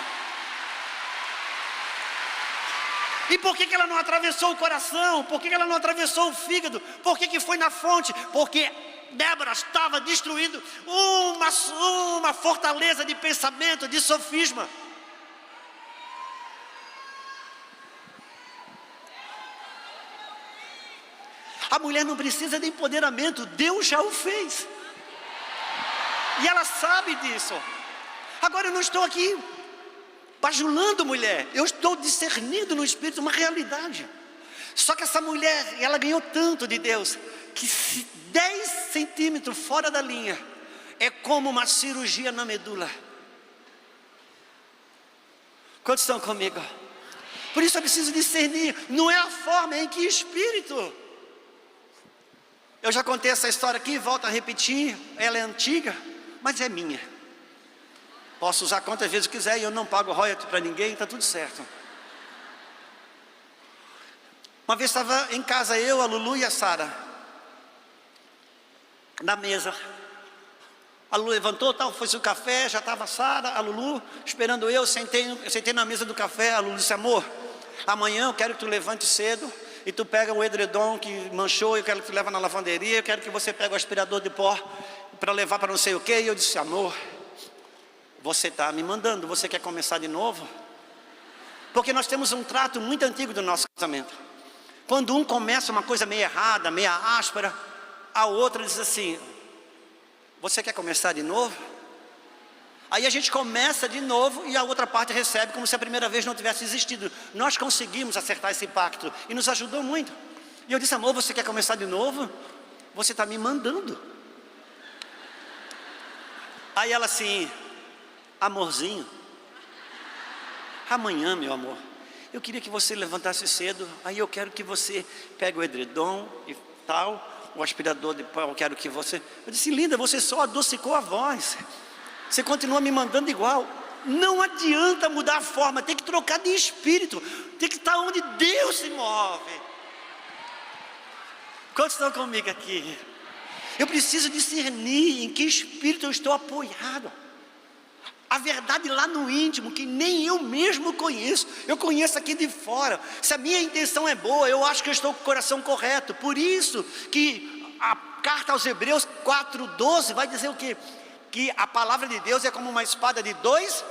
E por que ela não atravessou o coração? Por que ela não atravessou o fígado? Por que foi na fonte? Porque Débora estava destruindo uma fortaleza de pensamento, de sofisma. A mulher não precisa de empoderamento, Deus já o fez. E ela sabe disso. Agora eu não estou aqui bajulando mulher, eu estou discernindo no Espírito uma realidade. Só que essa mulher, ela ganhou tanto de Deus, que 10 centímetros fora da linha, é como uma cirurgia na medula. Quantos estão comigo? Por isso eu preciso discernir, não é a forma, é em que espírito. Eu já contei essa história aqui, volto a repetir, ela é antiga, mas é minha. Posso usar quantas vezes eu quiser e eu não pago royalty para ninguém, está tudo certo. Uma vez estava em casa eu, a Lulu e a Sara, na mesa. A Lulu levantou, foi-se o café, já estava a Sara, a Lulu, esperando eu sentei na mesa do café. A Lulu disse, amor, amanhã eu quero que tu levante cedo e tu pega o edredom que manchou, eu quero que tu leve na lavanderia, eu quero que você pegue o aspirador de pó para levar para não sei o quê. E eu disse, amor, você está me mandando, você quer começar de novo? Porque nós temos um trato muito antigo do nosso casamento. Quando um começa uma coisa meio errada, meio áspera, a outra diz assim, Você quer começar de novo? Aí a gente começa de novo e a outra parte recebe como se a primeira vez não tivesse existido. Nós conseguimos acertar esse pacto e nos ajudou muito. E eu disse: amor, você quer começar de novo? Você está me mandando. Aí ela assim: amorzinho, amanhã, meu amor, eu queria que você levantasse cedo. Aí eu quero que você pegue o edredom e tal, o aspirador de pó, eu quero que você... Eu disse: linda, você só adocicou a voz, você continua me mandando igual. Não adianta mudar a forma, tem que trocar de espírito, tem que estar onde Deus se move. Quantos estão comigo aqui? Eu preciso discernir em que espírito eu estou apoiado. A verdade lá no íntimo, que nem eu mesmo conheço, eu conheço aqui de fora. Se a minha intenção é boa, eu acho que eu estou com o coração correto. Por isso que a carta aos Hebreus 4:12 vai dizer o quê? Que a palavra de Deus é como uma espada de 2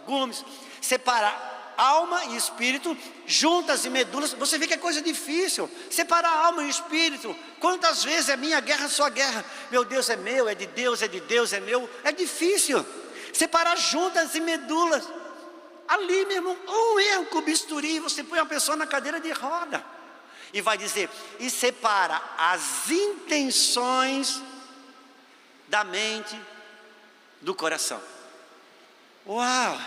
gumes, separa alma e espírito, juntas e medulas. Você vê que é coisa difícil, separar alma e espírito. Quantas vezes é minha guerra, sua guerra? Meu Deus é meu, é de Deus, é de Deus, é meu. É difícil separar juntas e medulas. Ali mesmo, um erro com o bisturi, você põe uma pessoa na cadeira de roda. E vai dizer: e separa as intenções da mente do coração. Uau!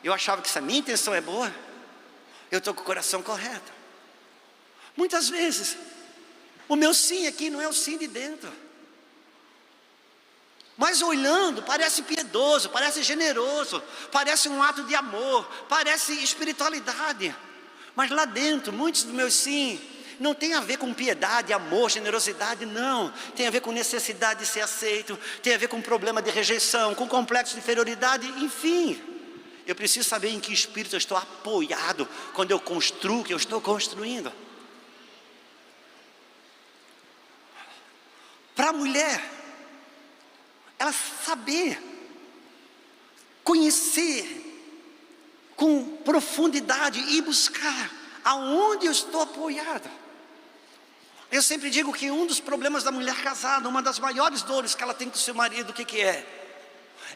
Eu achava que se a minha intenção é boa, eu estou com o coração correto. Muitas vezes o meu sim aqui não é o sim de dentro, mas olhando parece piedoso, parece generoso, parece um ato de amor, parece espiritualidade. Mas lá dentro, muitos dos meus sim não tem a ver com piedade, amor, generosidade, não. Tem a ver com necessidade de ser aceito, tem a ver com problema de rejeição, com complexo de inferioridade, enfim. Eu preciso saber em que espírito eu estou apoiado quando eu construo o que eu estou construindo. Para a mulher, ela saber, conhecer com profundidade e buscar aonde eu estou apoiado. Eu sempre digo que um dos problemas da mulher casada, uma das maiores dores que ela tem com o seu marido, o que é?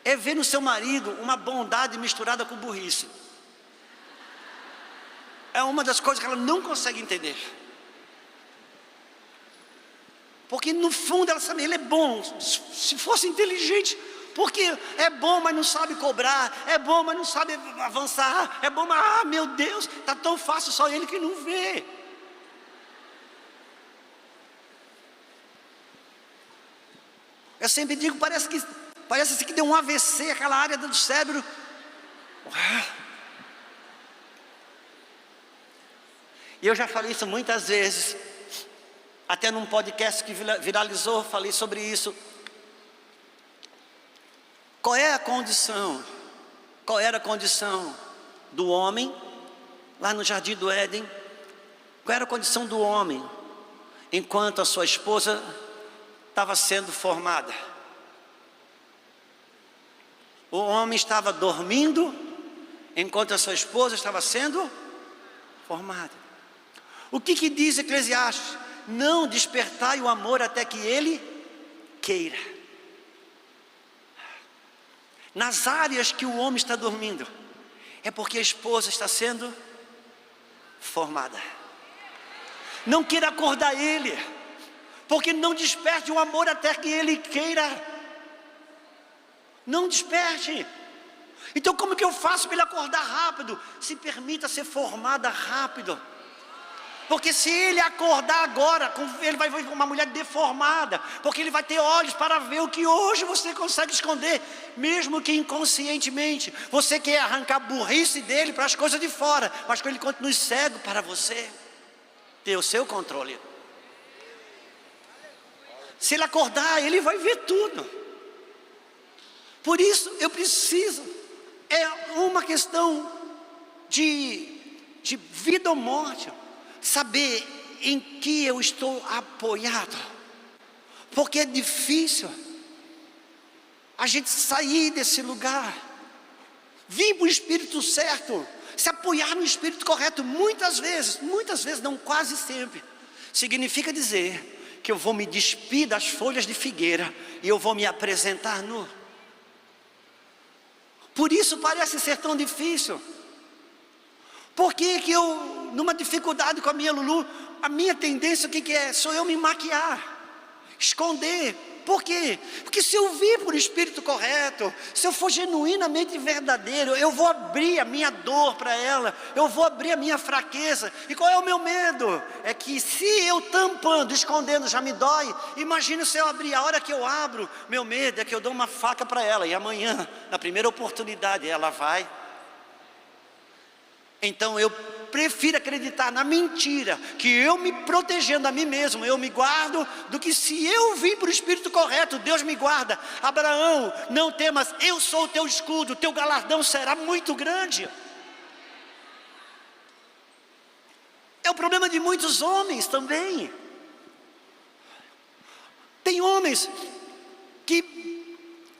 É ver no seu marido uma bondade misturada com burrice. É uma das coisas que ela não consegue entender. Porque no fundo ela sabe, ele é bom. Se fosse inteligente, porque é bom, mas não sabe cobrar, é bom, mas não sabe avançar, é bom, mas meu Deus, está tão fácil, só ele que não vê. Eu sempre digo, parece que deu um AVC, aquela área do cérebro. E eu já falei isso muitas vezes, até num podcast que viralizou, falei sobre isso. Qual era a condição do homem, lá no Jardim do Éden? Qual era a condição do homem, enquanto a sua esposa estava sendo formada? O homem estava dormindo, enquanto a sua esposa estava sendo formada. O que diz Eclesiastes? Não despertai o amor até que ele queira. Nas áreas que o homem está dormindo, é porque a esposa está sendo formada. Não queira acordar ele, porque não desperte o amor até que ele queira. Não desperte. Então como que eu faço para ele acordar rápido? Se permita ser formada rápido. Porque se ele acordar agora, ele vai ver uma mulher deformada, porque ele vai ter olhos para ver o que hoje você consegue esconder, mesmo que inconscientemente. Você quer arrancar a burrice dele para as coisas de fora, mas que ele continue cego para você ter o seu controle. Se ele acordar, ele vai ver tudo. Por isso eu preciso, é uma questão de vida ou morte, saber em que eu estou apoiado. Porque é difícil a gente sair desse lugar, vir para o espírito certo, se apoiar no espírito correto. Muitas vezes não, quase sempre, significa dizer que eu vou me despir das folhas de figueira e eu vou me apresentar nu. Por isso parece ser tão difícil. Por que que eu, numa dificuldade com a minha Lulu, a minha tendência o que é? Sou eu me maquiar, esconder. Por quê? Porque se eu vir por espírito correto, se eu for genuinamente verdadeiro, eu vou abrir a minha dor para ela, eu vou abrir a minha fraqueza. E qual é o meu medo? É que se eu tampando, escondendo já me dói, imagina se eu abrir. A hora que eu abro, meu medo é que eu dou uma faca para ela e amanhã, na primeira oportunidade, ela vai. Então eu prefiro acreditar na mentira, que eu me protegendo a mim mesmo, eu me guardo, do que se eu vim para o espírito correto, Deus me guarda. Abraão, não temas, eu sou o teu escudo, o teu galardão será muito grande. É o problema de muitos homens também. Tem homens que,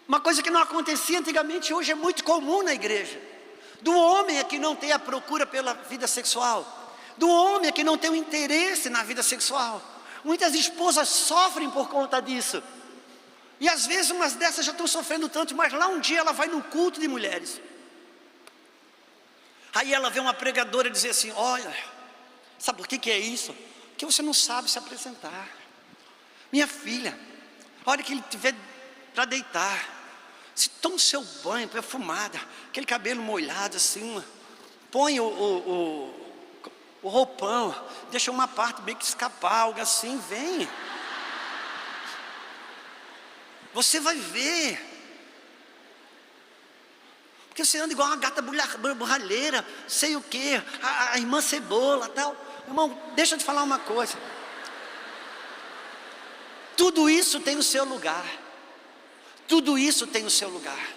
uma coisa que não acontecia antigamente, hoje é muito comum na igreja. Do homem é que não tem a procura pela vida sexual, do homem é que não tem o interesse na vida sexual. Muitas esposas sofrem por conta disso, e às vezes umas dessas já estão sofrendo tanto, mas lá um dia ela vai num culto de mulheres, aí ela vê uma pregadora dizer assim: olha, sabe por que é isso? Porque você não sabe se apresentar. Minha filha, a hora que ele tiver para deitar, se toma o seu banho perfumada, aquele cabelo molhado assim, põe o roupão, deixa uma parte bem que escapar, algo assim, vem. Você vai ver. Porque você anda igual uma gata borralheira, sei o quê, a irmã cebola tal. Irmão, deixa eu te falar uma coisa. Tudo isso tem o seu lugar. Tudo isso tem o seu lugar.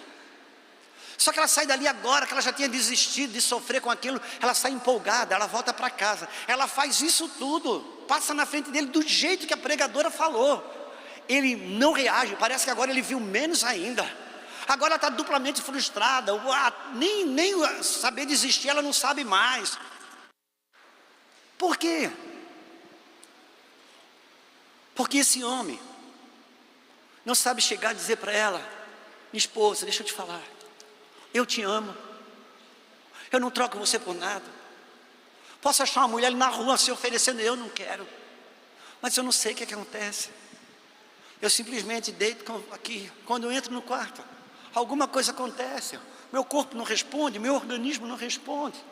Só que ela sai dali agora, que ela já tinha desistido de sofrer com aquilo, ela sai empolgada, ela volta para casa, ela faz isso tudo, passa na frente dele do jeito que a pregadora falou. Ele não reage, parece que agora ele viu menos ainda. Agora ela está duplamente frustrada, nem saber desistir ela não sabe mais. Por quê? Porque esse homem não sabe chegar e dizer para ela: minha esposa, deixa eu te falar, eu te amo, eu não troco você por nada. Posso achar uma mulher na rua se oferecendo, eu não quero, mas eu não sei o que acontece. Eu simplesmente deito aqui, quando eu entro no quarto, alguma coisa acontece, meu corpo não responde, meu organismo não responde.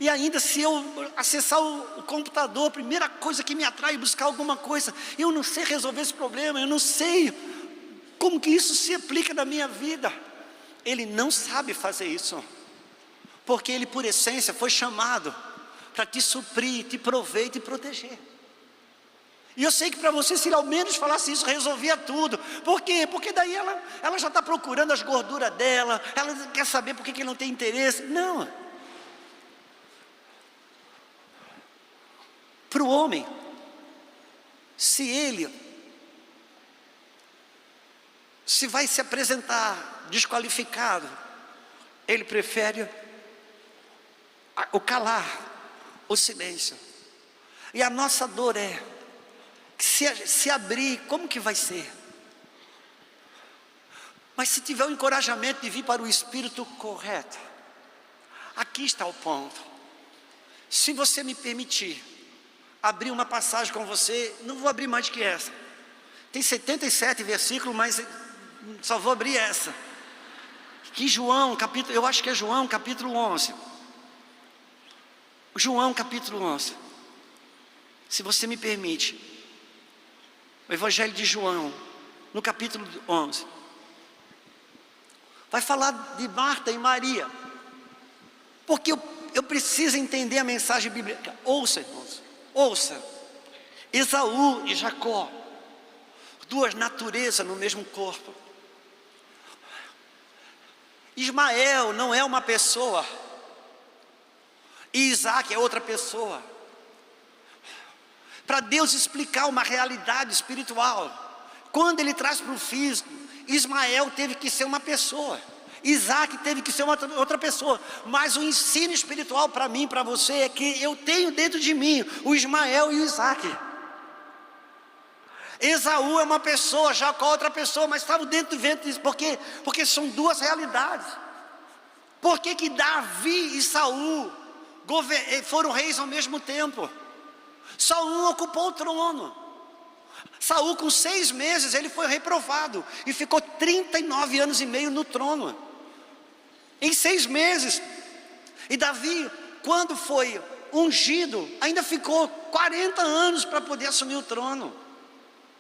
E ainda se eu acessar o computador, a primeira coisa que me atrai é buscar alguma coisa, eu não sei resolver esse problema, eu não sei como que isso se aplica na minha vida. Ele não sabe fazer isso, porque ele por essência foi chamado para te suprir, te prover e te proteger. E eu sei que para você, se ele ao menos falasse isso, resolvia tudo. Por quê? Porque daí ela já está procurando as gorduras dela, ela quer saber por que ele não tem interesse. Não. Para o homem, se ele vai se apresentar desqualificado, ele prefere o calar, o silêncio. E a nossa dor é que se abrir, como que vai ser? Mas se tiver o encorajamento de vir para o espírito correto, aqui está o ponto. Se você me permitir abrir uma passagem com você, não vou abrir mais do que essa, tem 77 versículos, mas só vou abrir essa, que João, capítulo, eu acho que é João capítulo 11, João capítulo 11, se você me permite, o Evangelho de João, no capítulo 11, vai falar de Marta e Maria, porque eu preciso entender a mensagem bíblica. Ouça, irmãos, ouça, Esaú e Jacó, duas naturezas no mesmo corpo. Ismael não é uma pessoa, e Isaac é outra pessoa. Para Deus explicar uma realidade espiritual, quando Ele traz para o físico, Ismael teve que ser uma pessoa, Isaac teve que ser outra pessoa. Mas o ensino espiritual para mim, para você, é que eu tenho dentro de mim o Ismael e o Isaac. Esaú é uma pessoa, Jacó é outra pessoa, mas estavam dentro do ventre disso. Por quê? Porque são duas realidades. Por que que Davi e Saul foram reis ao mesmo tempo? Só um ocupou o trono. Saul, com 6 meses, ele foi reprovado e ficou 39 anos e meio no trono, em 6 meses. E Davi, quando foi ungido, ainda ficou 40 anos para poder assumir o trono,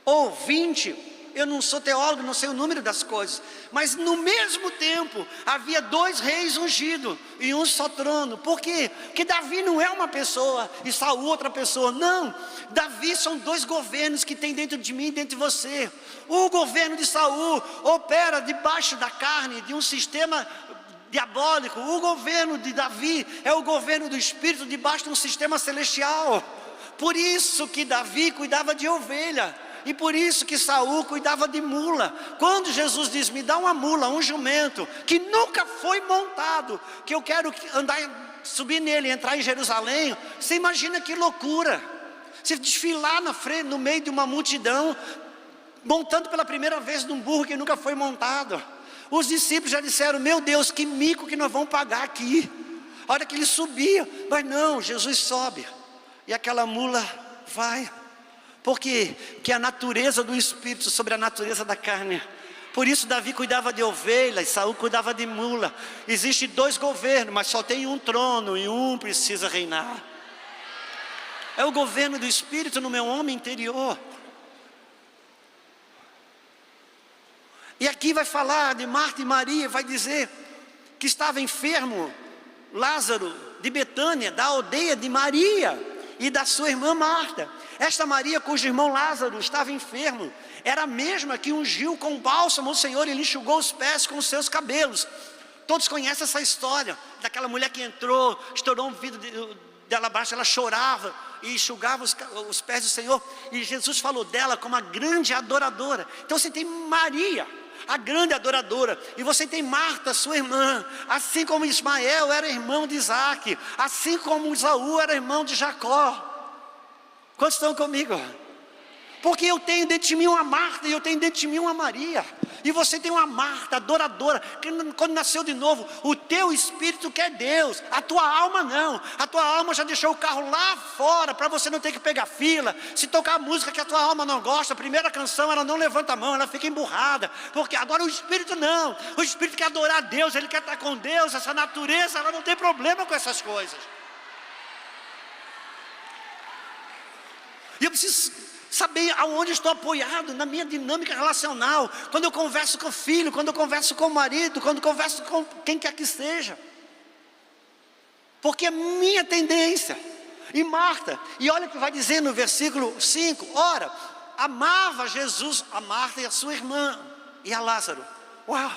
ou 20, eu não sou teólogo, não sei o número das coisas, mas no mesmo tempo, havia 2 reis ungidos, e um só trono. Por quê? Porque Davi não é uma pessoa, e Saul outra pessoa, não. Davi são 2 governos que tem dentro de mim e dentro de você. O governo de Saul opera debaixo da carne, de um sistema diabólico. O governo de Davi é o governo do Espírito, debaixo de um sistema celestial. Por isso que Davi cuidava de ovelha, e por isso que Saul cuidava de mula. Quando Jesus diz, me dá uma mula, um jumento, que nunca foi montado, que eu quero subir nele, entrar em Jerusalém, você imagina que loucura, você desfilar na frente, no meio de uma multidão, montando pela primeira vez num burro que nunca foi montado. Os discípulos já disseram, meu Deus, que mico que nós vamos pagar aqui. A hora que ele subia, mas não, Jesus sobe, e aquela mula vai. Por quê? Porque a natureza do Espírito sobre a natureza da carne. Por isso Davi cuidava de ovelhas, Saul cuidava de mula. Existem 2 governos, mas só tem um trono, e um precisa reinar. É o governo do Espírito no meu homem interior. E aqui vai falar de Marta e Maria, vai dizer que estava enfermo Lázaro de Betânia, da aldeia de Maria e da sua irmã Marta. Esta Maria, cujo irmão Lázaro estava enfermo, era a mesma que ungiu com bálsamo o Senhor e lhe enxugou os pés com os seus cabelos. Todos conhecem essa história, daquela mulher que entrou, estourou um vidro de alabastro, ela chorava e enxugava os pés do Senhor. E Jesus falou dela como a grande adoradora. Então você tem Maria, a grande adoradora, e você tem Marta, sua irmã, assim como Ismael era irmão de Isaac, assim como Esaú era irmão de Jacó. Quantos estão comigo? Porque eu tenho dentro de mim uma Marta e eu tenho dentro de mim uma Maria. E você tem uma Marta adoradora, que quando nasceu de novo, o teu espírito quer Deus, a tua alma não. A tua alma já deixou o carro lá fora, para você não ter que pegar fila. Se tocar a música que a tua alma não gosta, a primeira canção, ela não levanta a mão, ela fica emburrada. Porque agora o espírito não, o espírito quer adorar a Deus, ele quer estar com Deus. Essa natureza, ela não tem problema com essas coisas. E eu preciso saber aonde estou apoiado na minha dinâmica relacional. Quando eu converso com o filho, quando eu converso com o marido, quando eu converso com quem quer que seja. Porque é minha tendência. E Marta, e olha o que vai dizer no versículo 5. Ora, amava Jesus, a Marta e a sua irmã, e a Lázaro. Uau,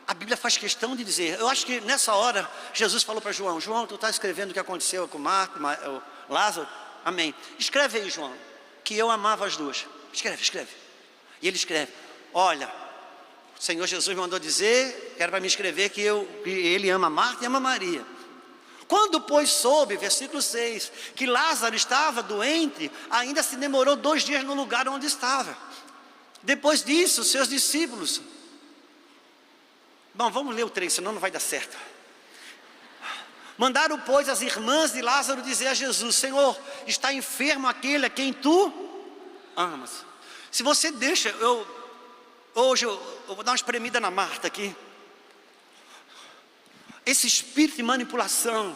a Bíblia faz questão de dizer. Eu acho que nessa hora, Jesus falou para João, João, tu está escrevendo o que aconteceu com Marta, Lázaro? Amém. Escreve aí, João, que eu amava as duas. Escreve. E ele escreve, olha, o Senhor Jesus mandou dizer, que era para me escrever que ele ama Marta e ama Maria. Quando pois soube, versículo 6, que Lázaro estava doente, ainda se demorou 2 dias no lugar onde estava. Depois disso, seus discípulos, bom, vamos ler o 3, senão não vai dar certo. Mandaram, pois, as irmãs de Lázaro dizer a Jesus, Senhor, está enfermo aquele a quem tu amas. Se você deixa, hoje eu vou dar uma espremida na Marta aqui. Esse espírito de manipulação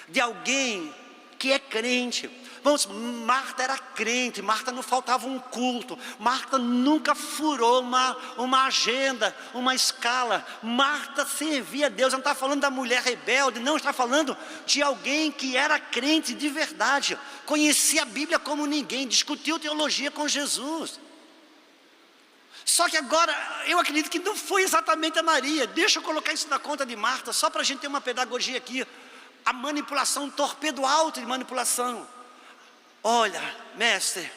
de alguém que é crente. Vamos, Marta era crente, Marta não faltava um culto, Marta nunca furou uma agenda, uma escala. Marta servia a Deus. Não está falando da mulher rebelde, não, está falando de alguém que era crente de verdade, conhecia a Bíblia como ninguém, discutiu teologia com Jesus. Só que agora, eu acredito que não foi exatamente a Maria. Deixa eu colocar isso na conta de Marta, só para a gente ter uma pedagogia aqui. A manipulação, um torpedo alto de manipulação. Olha, mestre,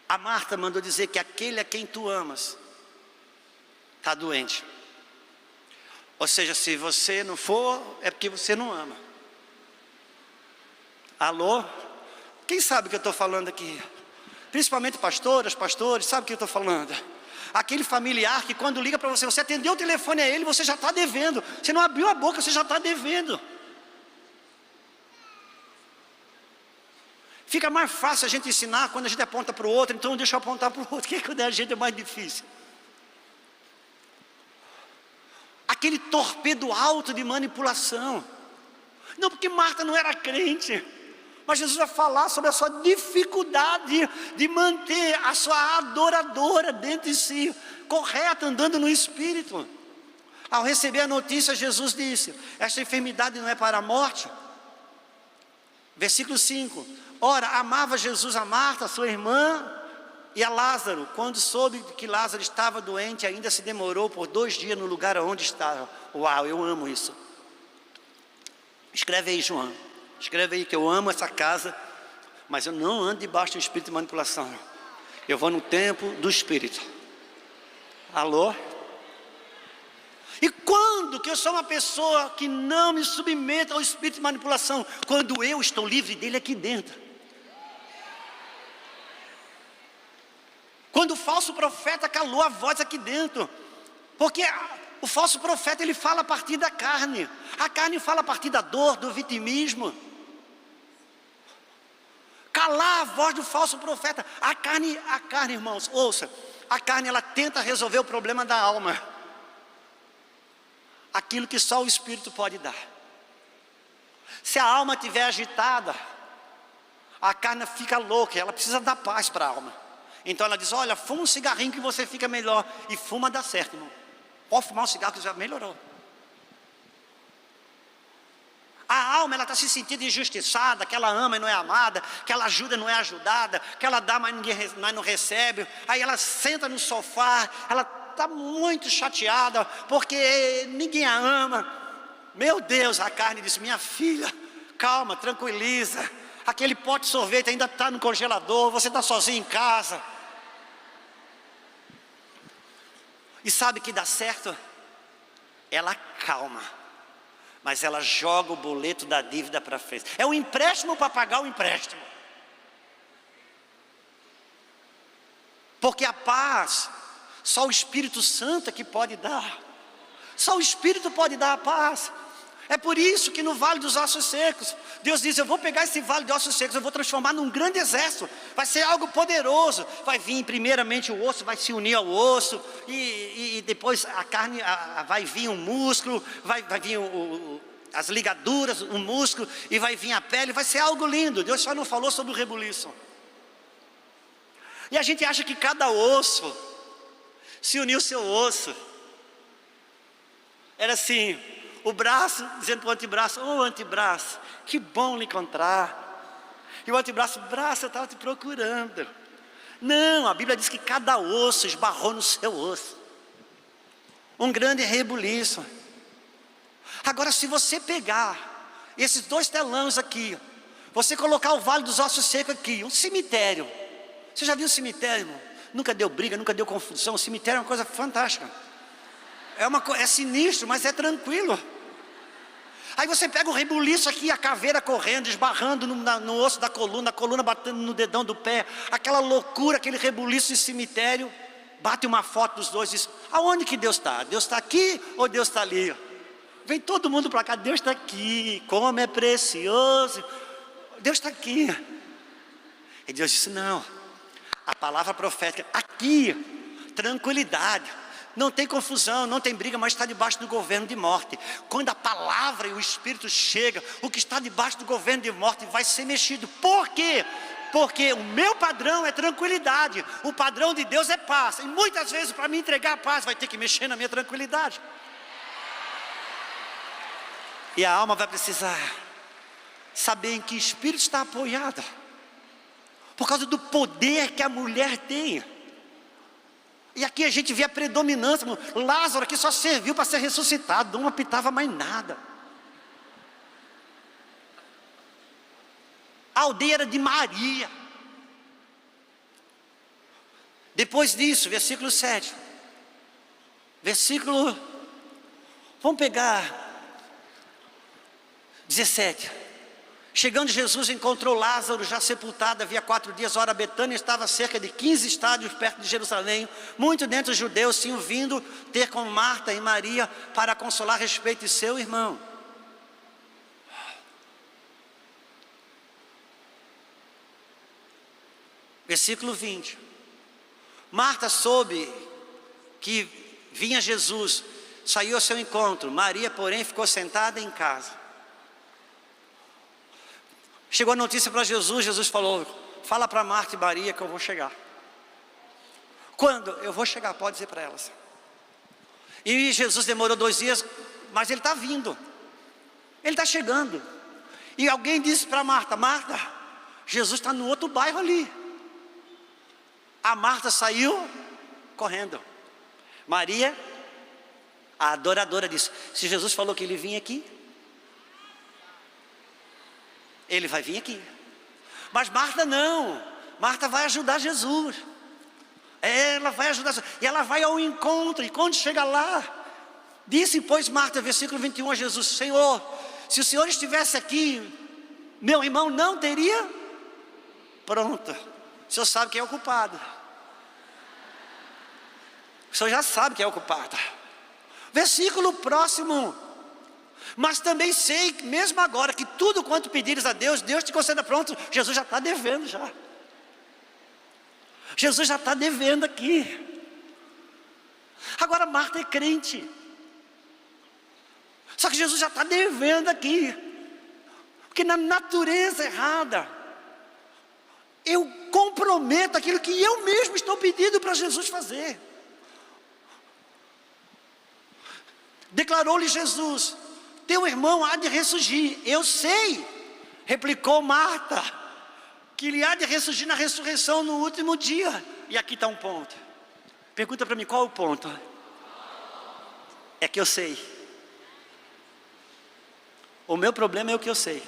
a Marta mandou dizer que aquele a quem tu amas está doente. Ou seja, se você não for, é porque você não ama. Alô? Quem sabe o que eu estou falando aqui? Principalmente pastoras, pastores, sabe o que eu estou falando? Aquele familiar que quando liga para você, você atendeu o telefone a ele, você já está devendo. Você não abriu a boca, você já está devendo. Fica mais fácil a gente ensinar quando a gente aponta para o outro, então deixa eu apontar para o outro, que quando a gente é mais difícil. Aquele torpedo alto de manipulação. Não, porque Marta não era crente. Mas Jesus vai falar sobre a sua dificuldade de manter a sua adoradora dentro de si, correta, andando no Espírito. Ao receber a notícia, Jesus disse: esta enfermidade não é para a morte. Versículo 5: ora, amava Jesus a Marta, sua irmã, e a Lázaro. Quando soube que Lázaro estava doente, ainda se demorou por 2 dias no lugar onde estava. Uau, eu amo isso. Escreve aí, João. Escreve aí que eu amo essa casa, mas eu não ando debaixo de um espírito de manipulação. Eu vou no templo do Espírito. Alô? E quando que eu sou uma pessoa que não me submeta ao espírito de manipulação? Quando eu estou livre dele aqui dentro. Quando o falso profeta calou a voz aqui dentro. Porque o falso profeta, ele fala a partir da carne. A carne fala a partir da dor, do vitimismo. Calar a voz do falso profeta. A carne, irmãos, ouça. A carne, ela tenta resolver o problema da alma. Aquilo que só o Espírito pode dar. Se a alma estiver agitada, a carne fica louca, ela precisa dar paz para a alma. Então ela diz: olha, fuma um cigarrinho que você fica melhor. E fuma dá certo, irmão. Pode fumar um cigarro que já melhorou. A alma, ela está se sentindo injustiçada, que ela ama e não é amada, que ela ajuda e não é ajudada, que ela dá, mas não recebe. Aí ela senta no sofá, ela está muito chateada, porque ninguém a ama. Meu Deus, a carne diz: minha filha, calma, tranquiliza. Aquele pote de sorvete ainda está no congelador, você está sozinho em casa. E sabe que dá certo? Ela calma. Mas ela joga o boleto da dívida para frente. É um empréstimo para pagar o empréstimo. Porque a paz, só o Espírito Santo é que pode dar. Só o Espírito pode dar a paz. É por isso que no Vale dos Ossos Secos, Deus diz: eu vou pegar esse Vale de Ossos Secos, eu vou transformar num grande exército. Vai ser algo poderoso. Vai vir primeiramente o osso, vai se unir ao osso. E depois a carne, vai vir o músculo, vai vir as ligaduras, o músculo, e vai vir a pele. Vai ser algo lindo. Deus só não falou sobre o rebuliço. E a gente acha que cada osso se uniu ao seu osso. Era assim: o braço dizendo para o antebraço: ô antebraço, que bom lhe encontrar. E o antebraço: braço, eu estava te procurando. Não, a Bíblia diz que cada osso esbarrou no seu osso. Um grande rebuliço. Agora, se você pegar esses 2 telões aqui, você colocar o Vale dos Ossos Secos aqui, um cemitério. Você já viu o cemitério, irmão? Nunca deu briga, nunca deu confusão. O cemitério é uma coisa fantástica. É sinistro, mas é tranquilo. Aí você pega o rebuliço aqui, a caveira correndo, esbarrando no osso da coluna, a coluna batendo no dedão do pé, aquela loucura, aquele rebuliço de cemitério. Bate uma foto dos dois e diz: aonde que Deus está? Deus está aqui ou Deus está ali? Vem todo mundo para cá: Deus está aqui, como é precioso. Deus está aqui. E Deus disse: não, a palavra profética, aqui, tranquilidade. Não tem confusão, não tem briga, mas está debaixo do governo de morte. Quando a palavra e o Espírito chegam, o que está debaixo do governo de morte vai ser mexido. Por quê? Porque o meu padrão é tranquilidade. O padrão de Deus é paz. E muitas vezes, para me entregar a paz, vai ter que mexer na minha tranquilidade. E a alma vai precisar saber em que espírito está apoiada. Por causa do poder que a mulher tem. E aqui a gente vê a predominância. Lázaro aqui só serviu para ser ressuscitado, não apitava mais nada. A aldeia era de Maria. Depois disso, versículo 7. Vamos pegar 17. Chegando Jesus, encontrou Lázaro já sepultado havia 4 dias. Ora, Betânia estava a cerca de 15 estádios perto de Jerusalém. Muitos dentre os judeus tinham vindo ter com Marta e Maria para consolar a respeito de seu irmão. Versículo 20. Marta soube que vinha Jesus, saiu ao seu encontro. Maria, porém, ficou sentada em casa. Chegou a notícia para Jesus, Jesus falou: fala para Marta e Maria que eu vou chegar. Quando? Eu vou chegar, pode dizer para elas. E Jesus demorou 2 dias, mas ele está vindo. Ele está chegando. E alguém disse para Marta: Marta, Jesus está no outro bairro ali. A Marta saiu correndo. Maria, a adoradora, disse: se Jesus falou que ele vinha aqui, ele vai vir aqui. Mas Marta não. Marta vai ajudar Jesus. Ela vai ajudar. E ela vai ao encontro. E quando chega lá, disse, pois, Marta, versículo 21 a Jesus: Senhor, se o Senhor estivesse aqui, meu irmão não teria. Pronto. O Senhor sabe quem é o culpado. O Senhor já sabe quem é o culpado. Versículo próximo. Mas também sei, mesmo agora, que tudo quanto pedires a Deus, Deus te conceda. Pronto, Jesus já está devendo já. Jesus já está devendo aqui. Agora Marta é crente. Só que Jesus já está devendo aqui. Porque na natureza errada, eu comprometo aquilo que eu mesmo estou pedindo para Jesus fazer. Declarou-lhe Jesus: teu irmão há de ressurgir. Eu sei, replicou Marta, que ele há de ressurgir na ressurreição no último dia. E aqui está um ponto. Pergunta para mim, qual é o ponto? É que eu sei. O meu problema é o que eu sei.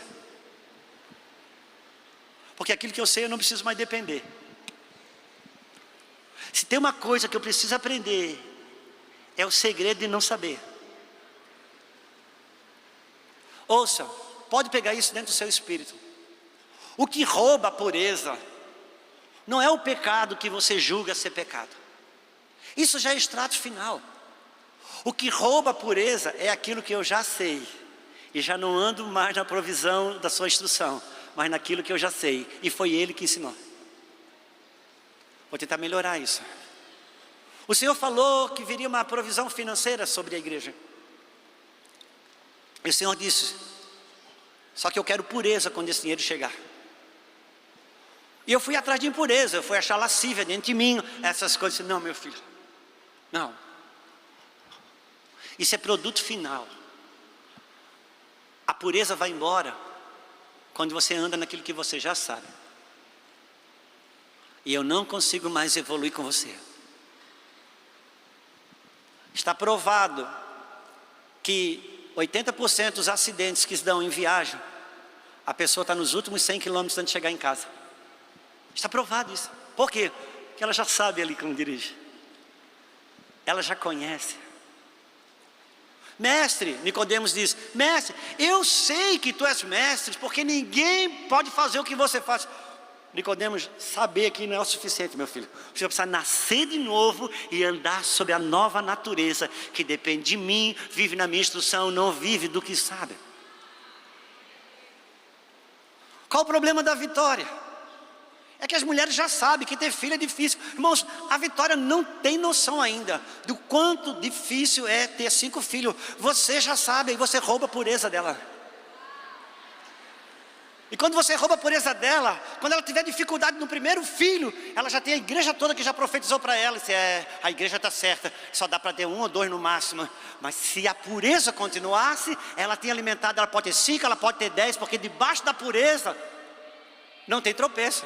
Porque aquilo que eu sei eu não preciso mais depender. Se tem uma coisa que eu preciso aprender, é o segredo de não saber. Ouça, pode pegar isso dentro do seu espírito. O que rouba a pureza não é o pecado que você julga ser pecado. Isso já é extrato final. O que rouba a pureza é aquilo que eu já sei e já não ando mais na provisão da sua instrução, mas naquilo que eu já sei, e foi Ele que ensinou. Vou tentar melhorar isso. O Senhor falou que viria uma provisão financeira sobre a igreja. E o Senhor disse: só que eu quero pureza quando esse dinheiro chegar. E eu fui atrás de impureza, eu fui achar lascívia dentro de mim, essas coisas. Não, meu filho, não. Isso é produto final. A pureza vai embora quando você anda naquilo que você já sabe. E eu não consigo mais evoluir com você. Está provado que 80% dos acidentes que se dão em viagem, a pessoa está nos últimos 100 quilômetros antes de chegar em casa. Está provado isso. Por quê? Porque ela já sabe ali como dirige. Ela já conhece. Mestre, Nicodemos diz: mestre, eu sei que tu és mestre, porque ninguém pode fazer o que você faz. Nicodemos, saber que não é o suficiente, meu filho. Você precisa nascer de novo e andar sobre a nova natureza, que depende de mim, vive na minha instrução, não vive do que sabe. Qual o problema da Vitória? É que as mulheres já sabem que ter filho é difícil. Irmãos, a Vitória não tem noção ainda do quanto difícil é ter 5 filhos. Você já sabe, e você rouba a pureza dela. E quando você rouba a pureza dela, quando ela tiver dificuldade no primeiro filho, ela já tem a igreja toda que já profetizou para ela. Se a igreja está certa, só dá para ter 1 ou 2 no máximo. Mas se a pureza continuasse, ela tem alimentado, ela pode ter 5, ela pode ter 10, porque debaixo da pureza não tem tropeço.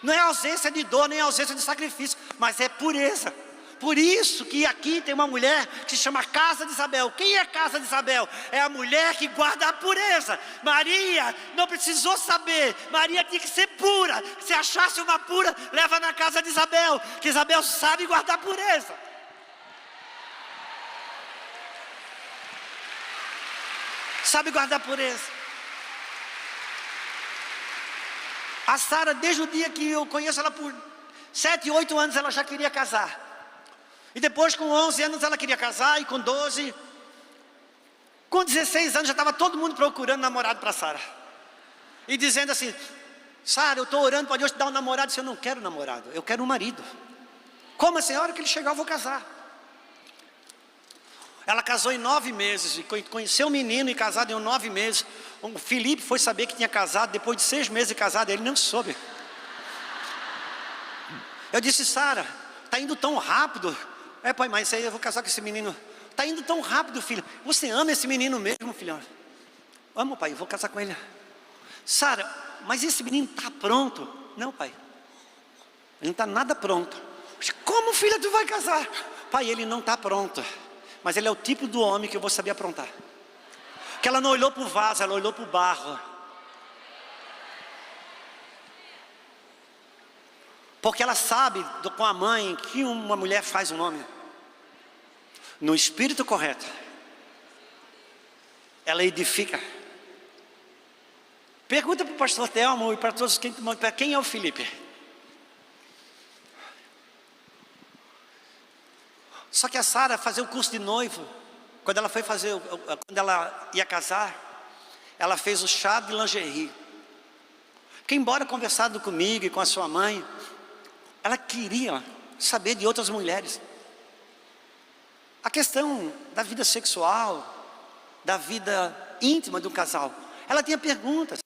Não é ausência de dor, nem ausência de sacrifício, mas é pureza. Por isso que aqui tem uma mulher que se chama Casa de Isabel. Quem é a Casa de Isabel? É a mulher que guarda a pureza. Maria não precisou saber. Maria tinha que ser pura. Se achasse uma pura, leva na casa de Isabel, que Isabel sabe guardar a pureza. Sabe guardar a pureza. A Sara, desde o dia que eu conheço ela por 7, 8 anos, ela já queria casar. E depois com 11 anos ela queria casar, e com 12, com 16 anos já estava todo mundo procurando namorado para Sara. E dizendo assim: Sara, eu estou orando para Deus te dar um namorado. Eu disse: eu não quero namorado, eu quero um marido. Como assim? A hora que ele chegar eu vou casar. Ela casou em 9 meses, e conheceu o menino e casado em 9 meses. O Felipe foi saber que tinha casado, depois de 6 meses de casado, ele não soube. Eu disse: Sara, está indo tão rápido. Pai, mas aí eu vou casar com esse menino. Está indo tão rápido, filho. Você ama esse menino mesmo, filhão? Amo, pai, eu vou casar com ele. Sara, mas esse menino está pronto? Não, pai, ele não está nada pronto. Como, filha, tu vai casar? Pai, ele não está pronto, mas ele é o tipo do homem que eu vou saber aprontar. Que ela não olhou para o vaso, ela olhou para o barro. Porque ela sabe com a mãe que uma mulher faz um homem. No espírito correto, ela edifica. Pergunta para o pastor Telmo e para todos quem é o Felipe. Só que a Sara fazia o curso de noivo. Quando ela ia casar, ela fez o chá de lingerie. Que embora conversado comigo e com a sua mãe, ela queria saber de outras mulheres. A questão da vida sexual, da vida íntima do casal, ela tinha perguntas.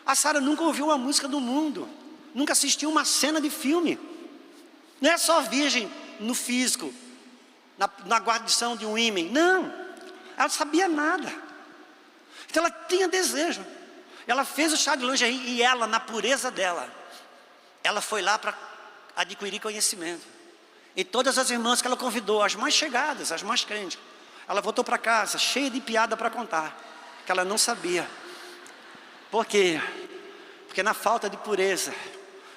A Sara nunca ouviu uma música do mundo, nunca assistiu uma cena de filme. Não é só virgem no físico, na guarnição de um ímã. Não, ela não sabia nada. Então ela tinha desejo. Ela fez o chá de lingerie e ela, na pureza dela, ela foi lá para adquirir conhecimento. E todas as irmãs que ela convidou, as mais chegadas, as mais crentes, ela voltou para casa cheia de piada para contar, que ela não sabia. Por quê? Porque na falta de pureza,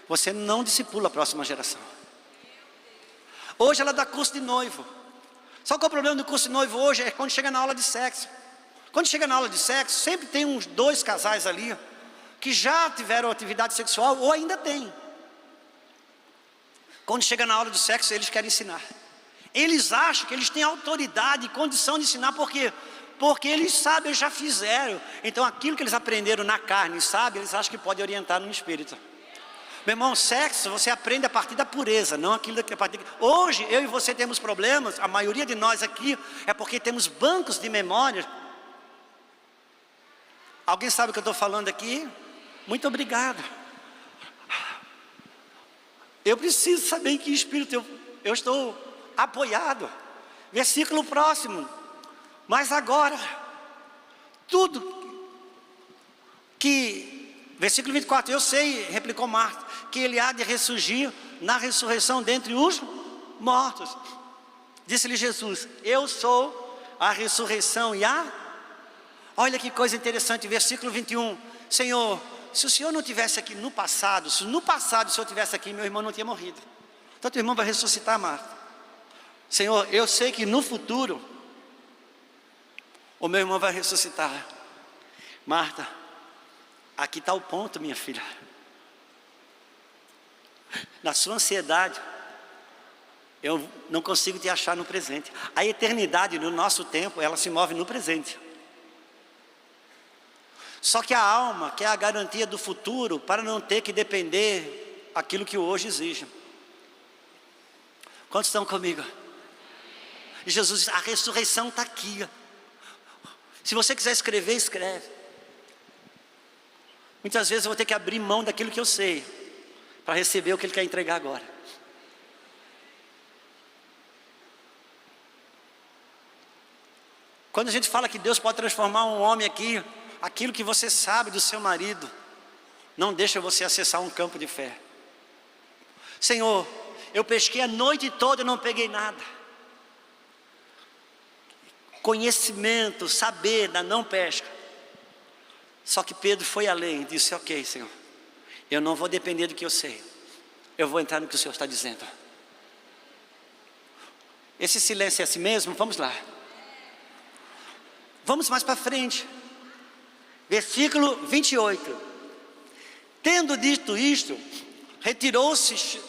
você não discipula a próxima geração. Hoje ela dá curso de noivo. Só que o problema do curso de noivo hoje é quando chega na aula de sexo. Quando chega na aula de sexo, sempre tem uns 2 casais ali, que já tiveram atividade sexual ou ainda tem. Quando chega na aula de sexo, eles querem ensinar. Eles acham que eles têm autoridade e condição de ensinar, por quê? Porque eles sabem, eles já fizeram. Então aquilo que eles aprenderam na carne, sabem, eles acham que podem orientar no espírito. Meu irmão, sexo você aprende a partir da pureza, não aquilo que a partir... Hoje eu e você temos problemas, a maioria de nós aqui, é porque temos bancos de memória. Alguém sabe o que eu estou falando aqui? Muito obrigado. Eu preciso saber em que espírito eu estou apoiado. Versículo próximo. Mas agora, tudo que... Versículo 24. Eu sei, replicou Marta, que ele há de ressurgir na ressurreição dentre os mortos. Disse-lhe Jesus: eu sou a ressurreição e a... Olha que coisa interessante, versículo 21. Senhor, se o Senhor não estivesse aqui no passado, se no passado o Senhor estivesse aqui, meu irmão não tinha morrido. Então teu irmão vai ressuscitar, Marta. Senhor, eu sei que no futuro o meu irmão vai ressuscitar. Marta, aqui está o ponto, minha filha. Na sua ansiedade, eu não consigo te achar no presente. A eternidade no nosso tempo, ela se move no presente. Só que a alma quer a garantia do futuro para não ter que depender aquilo que o hoje exige. Quantos estão comigo? E Jesus diz: a ressurreição está aqui. Se você quiser escrever, escreve. Muitas vezes eu vou ter que abrir mão daquilo que eu sei para receber o que Ele quer entregar agora. Quando a gente fala que Deus pode transformar um homem aqui, aquilo que você sabe do seu marido não deixa você acessar um campo de fé. Senhor, eu pesquei a noite toda e não peguei nada. Conhecimento, saber da não pesca. Só que Pedro foi além, disse: ok, Senhor, eu não vou depender do que eu sei, eu vou entrar no que o Senhor está dizendo. Esse silêncio é assim mesmo? Vamos lá. Vamos mais para frente. Versículo 28. Tendo dito isto, retirou-se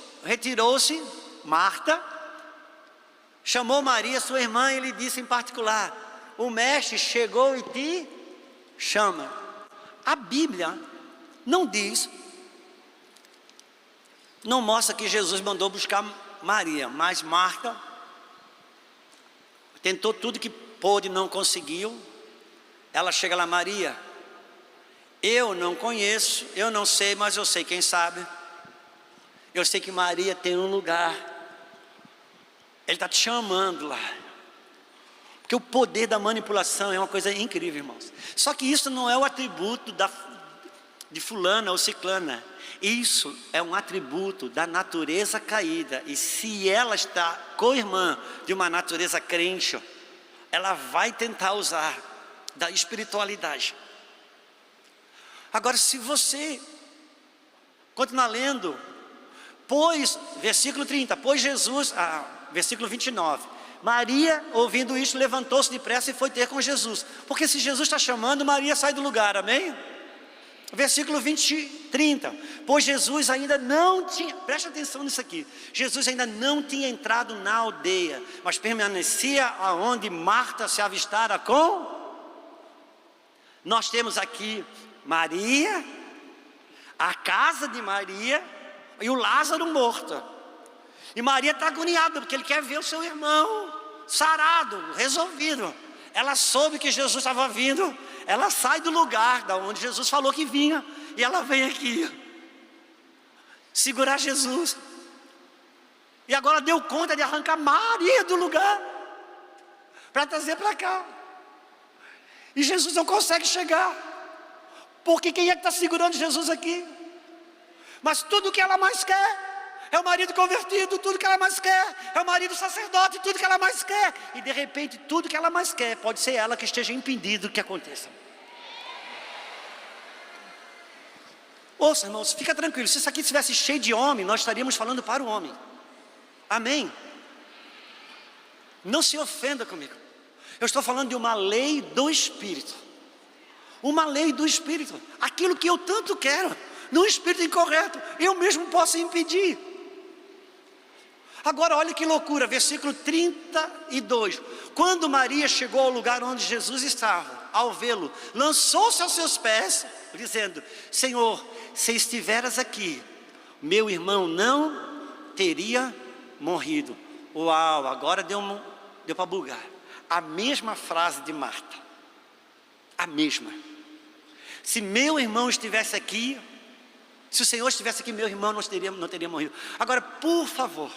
Marta, chamou Maria, sua irmã, e lhe disse em particular: o mestre chegou e te chama. A Bíblia não diz, não mostra que Jesus mandou buscar Maria, mas Marta tentou tudo que pôde, não conseguiu. Ela chega lá: Maria, eu não conheço, eu não sei, mas eu sei quem sabe. Eu sei que Maria tem um lugar, Ele está te chamando lá. Porque o poder da manipulação é uma coisa incrível, irmãos. Só que isso não é o atributo de fulana ou ciclana. Isso é um atributo da natureza caída. E se ela está co-irmã de uma natureza crente, ela vai tentar usar da espiritualidade. Agora, se você continuar lendo, versículo 30, versículo 29, Maria, ouvindo isto, levantou-se depressa e foi ter com Jesus. Porque se Jesus está chamando, Maria sai do lugar, amém? Versículo 30, pois Jesus ainda não tinha, preste atenção nisso aqui, Jesus ainda não tinha entrado na aldeia, mas permanecia aonde Marta se avistara com. Nós temos aqui Maria, a casa de Maria e o Lázaro morto. E Maria está agoniada, porque ele quer ver o seu irmão sarado, resolvido. Ela soube que Jesus estava vindo, ela sai do lugar da onde Jesus falou que vinha, e ela vem aqui segurar Jesus. E agora deu conta de arrancar Maria do lugar para trazer para cá. E Jesus não consegue chegar, porque quem é que está segurando Jesus aqui? Mas tudo que ela mais quer é o marido convertido, tudo que ela mais quer é o marido sacerdote, tudo que ela mais quer. E de repente tudo que ela mais quer pode ser ela que esteja impedindo que aconteça. Ouça, irmãos, fica tranquilo, se isso aqui estivesse cheio de homem, nós estaríamos falando para o homem. Amém? Não se ofenda comigo. Eu estou falando de uma lei do Espírito. Uma lei do Espírito. Aquilo que eu tanto quero, no espírito incorreto, eu mesmo posso impedir. Agora olha que loucura, versículo 32. Quando Maria chegou ao lugar onde Jesus estava, ao vê-lo, lançou-se aos seus pés, dizendo: Senhor, se estiveras aqui, meu irmão não teria morrido. Uau, agora deu para bugar. A mesma frase de Marta, a mesma. Se meu irmão estivesse aqui, se o Senhor estivesse aqui, meu irmão não teria morrido. Agora, por favor,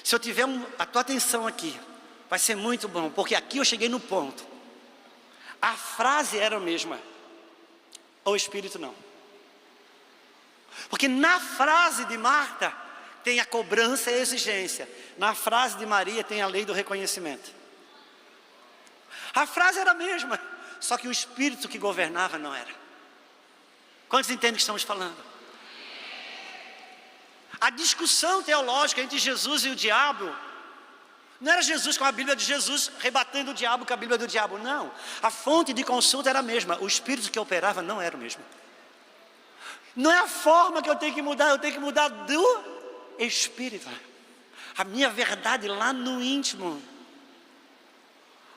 se eu tiver a tua atenção aqui, vai ser muito bom, porque aqui eu cheguei no ponto. A frase era a mesma, o Espírito não. Porque na frase de Marta tem a cobrança e a exigência, na frase de Maria tem a lei do reconhecimento. A frase era a mesma, só que o Espírito que governava não era. Quantos entendem o que estamos falando? A discussão teológica entre Jesus e o diabo não era Jesus com a Bíblia de Jesus rebatendo o diabo com a Bíblia do diabo, não. A fonte de consulta era a mesma, o Espírito que operava não era o mesmo. Não é a forma que eu tenho que mudar, eu tenho que mudar do Espírito. A minha verdade lá no íntimo.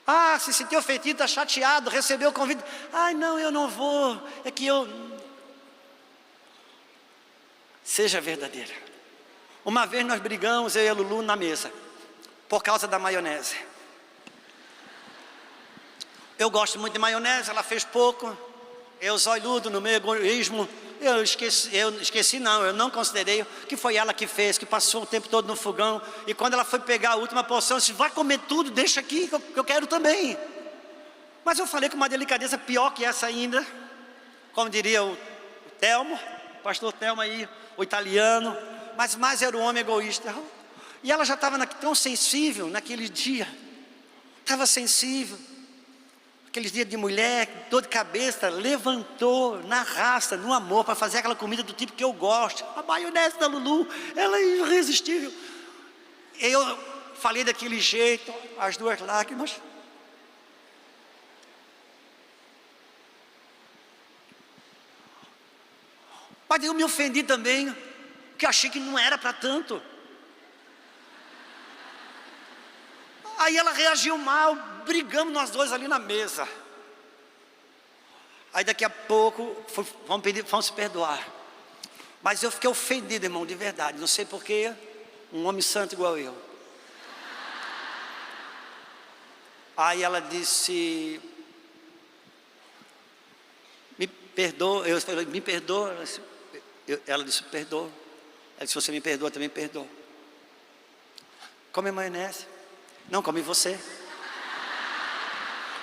Ah, se sentiu ofendido, está chateado, recebeu o convite. Ai, não, eu não vou, é que eu... Seja verdadeira. Uma vez nós brigamos, eu e a Lulu, na mesa, por causa da maionese. Eu gosto muito de maionese, ela fez pouco. Eu zoiludo no meu egoísmo. Eu não considerei que foi ela que fez, que passou o tempo todo no fogão. E quando ela foi pegar a última porção, eu disse: vai comer tudo, deixa aqui, que eu quero também. Mas eu falei com uma delicadeza pior que essa ainda. Como diria o Telmo, o pastor Telmo aí, o italiano. Mas mais era o homem egoísta. E ela já estava tão sensível naquele dia. Estava sensível. Aqueles dias de mulher, dor de cabeça, levantou na raça, no amor, para fazer aquela comida do tipo que eu gosto. A maionese da Lulu, ela é irresistível. Eu falei daquele jeito, as duas lágrimas. Mas eu me ofendi também, porque eu achei que não era para tanto. Aí ela reagiu mal, brigamos nós dois ali na mesa. Aí daqui a pouco, vamos se perdoar. Mas eu fiquei ofendido, irmão, de verdade. Não sei porquê, um homem santo igual eu. Aí ela disse, me perdoa. Eu falei, me perdoa. Ela disse, perdoa. Ela disse, você me perdoa, também perdoa. Come maionese. Não, come você.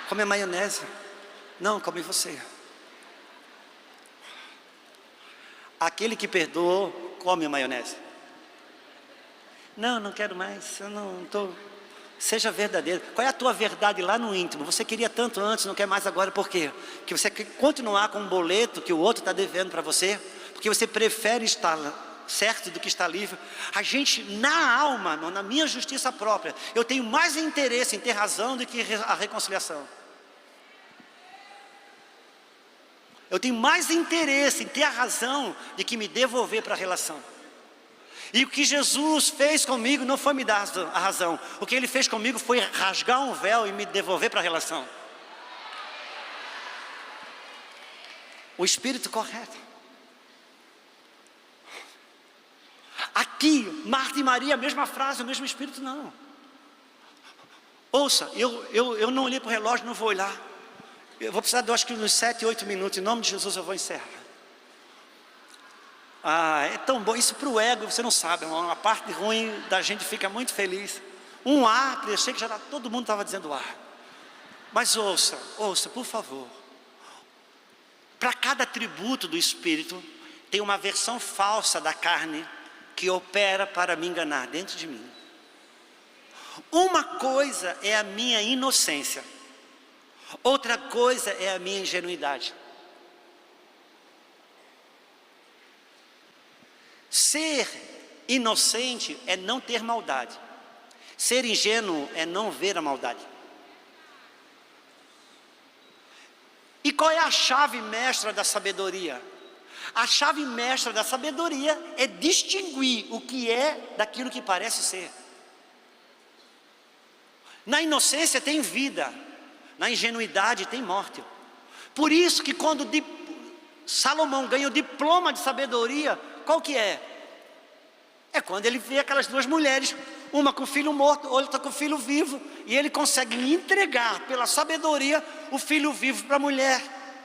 Come maionese. Não, come você. Aquele que perdoou, come maionese. Não, não quero mais. Eu não estou. Seja verdadeiro. Qual é a tua verdade lá no íntimo? Você queria tanto antes, não quer mais agora, por quê? Porque você quer continuar com um boleto que o outro está devendo para você? Porque você prefere estar certo do que estar livre? A gente, na alma, na minha justiça própria, eu tenho mais interesse em ter razão do que a reconciliação. Eu tenho mais interesse em ter a razão de que me devolver para a relação. E o que Jesus fez comigo não foi me dar a razão. O que Ele fez comigo foi rasgar um véu e me devolver para a relação. O espírito correto. Aqui, Marta e Maria, a mesma frase, o mesmo espírito, não. Ouça, eu não olhei para o relógio, não vou olhar. Eu vou precisar de, acho que uns 7, 8 minutos. Em nome de Jesus eu vou encerrar. É tão bom, isso para o ego, você não sabe, irmão, a parte ruim da gente fica muito feliz. Um ar, achei que já todo mundo estava dizendo ar. Mas ouça, por favor. Para cada atributo do Espírito, tem uma versão falsa da carne que opera para me enganar dentro de mim. Uma coisa é a minha inocência, outra coisa é a minha ingenuidade. Ser inocente é não ter maldade. Ser ingênuo é não ver a maldade. E qual é a chave mestra da sabedoria? A chave mestra da sabedoria é distinguir o que é daquilo que parece ser. Na inocência tem vida, na ingenuidade tem morte. Por isso que quando Salomão ganha o diploma de sabedoria, qual que é? É quando ele vê aquelas duas mulheres, uma com o filho morto, outra com o filho vivo, e ele consegue entregar pela sabedoria o filho vivo para a mulher,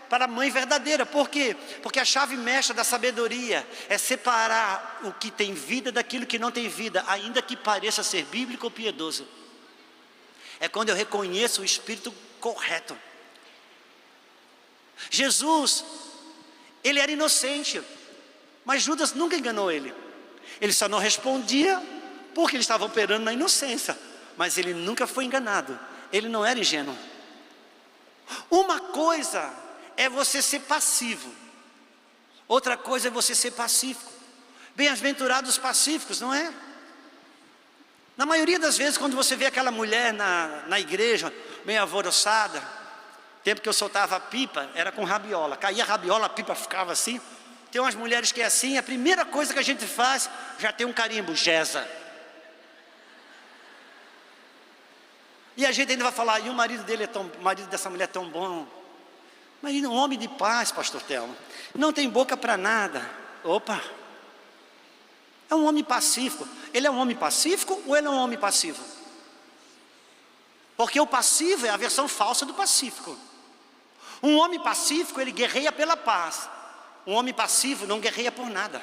para a mãe verdadeira. Por quê? Porque a chave mestra da sabedoria é separar o que tem vida daquilo que não tem vida, ainda que pareça ser bíblico ou piedoso. É quando eu reconheço o espírito correto. Jesus, ele era inocente, mas Judas nunca enganou ele. Ele só não respondia porque ele estava operando na inocência, mas ele nunca foi enganado. Ele não era ingênuo. Uma coisa é você ser passivo, outra coisa é você ser pacífico. Bem-aventurados os pacíficos, não é? Na maioria das vezes, quando você vê aquela mulher na igreja, bem alvoroçada, tempo que eu soltava a pipa, era com rabiola, caía a rabiola, a pipa ficava assim. Tem umas mulheres que é assim, a primeira coisa que a gente faz, já tem um carimbo, Gesa. E a gente ainda vai falar, e o marido dele o marido dessa mulher é tão bom. Mas um homem de paz, pastor Telmo, não tem boca para nada. Opa, é um homem pacífico. Ele é um homem pacífico ou ele é um homem passivo? Porque o passivo é a versão falsa do pacífico. Um homem pacífico, ele guerreia pela paz. Um homem passivo não guerreia por nada.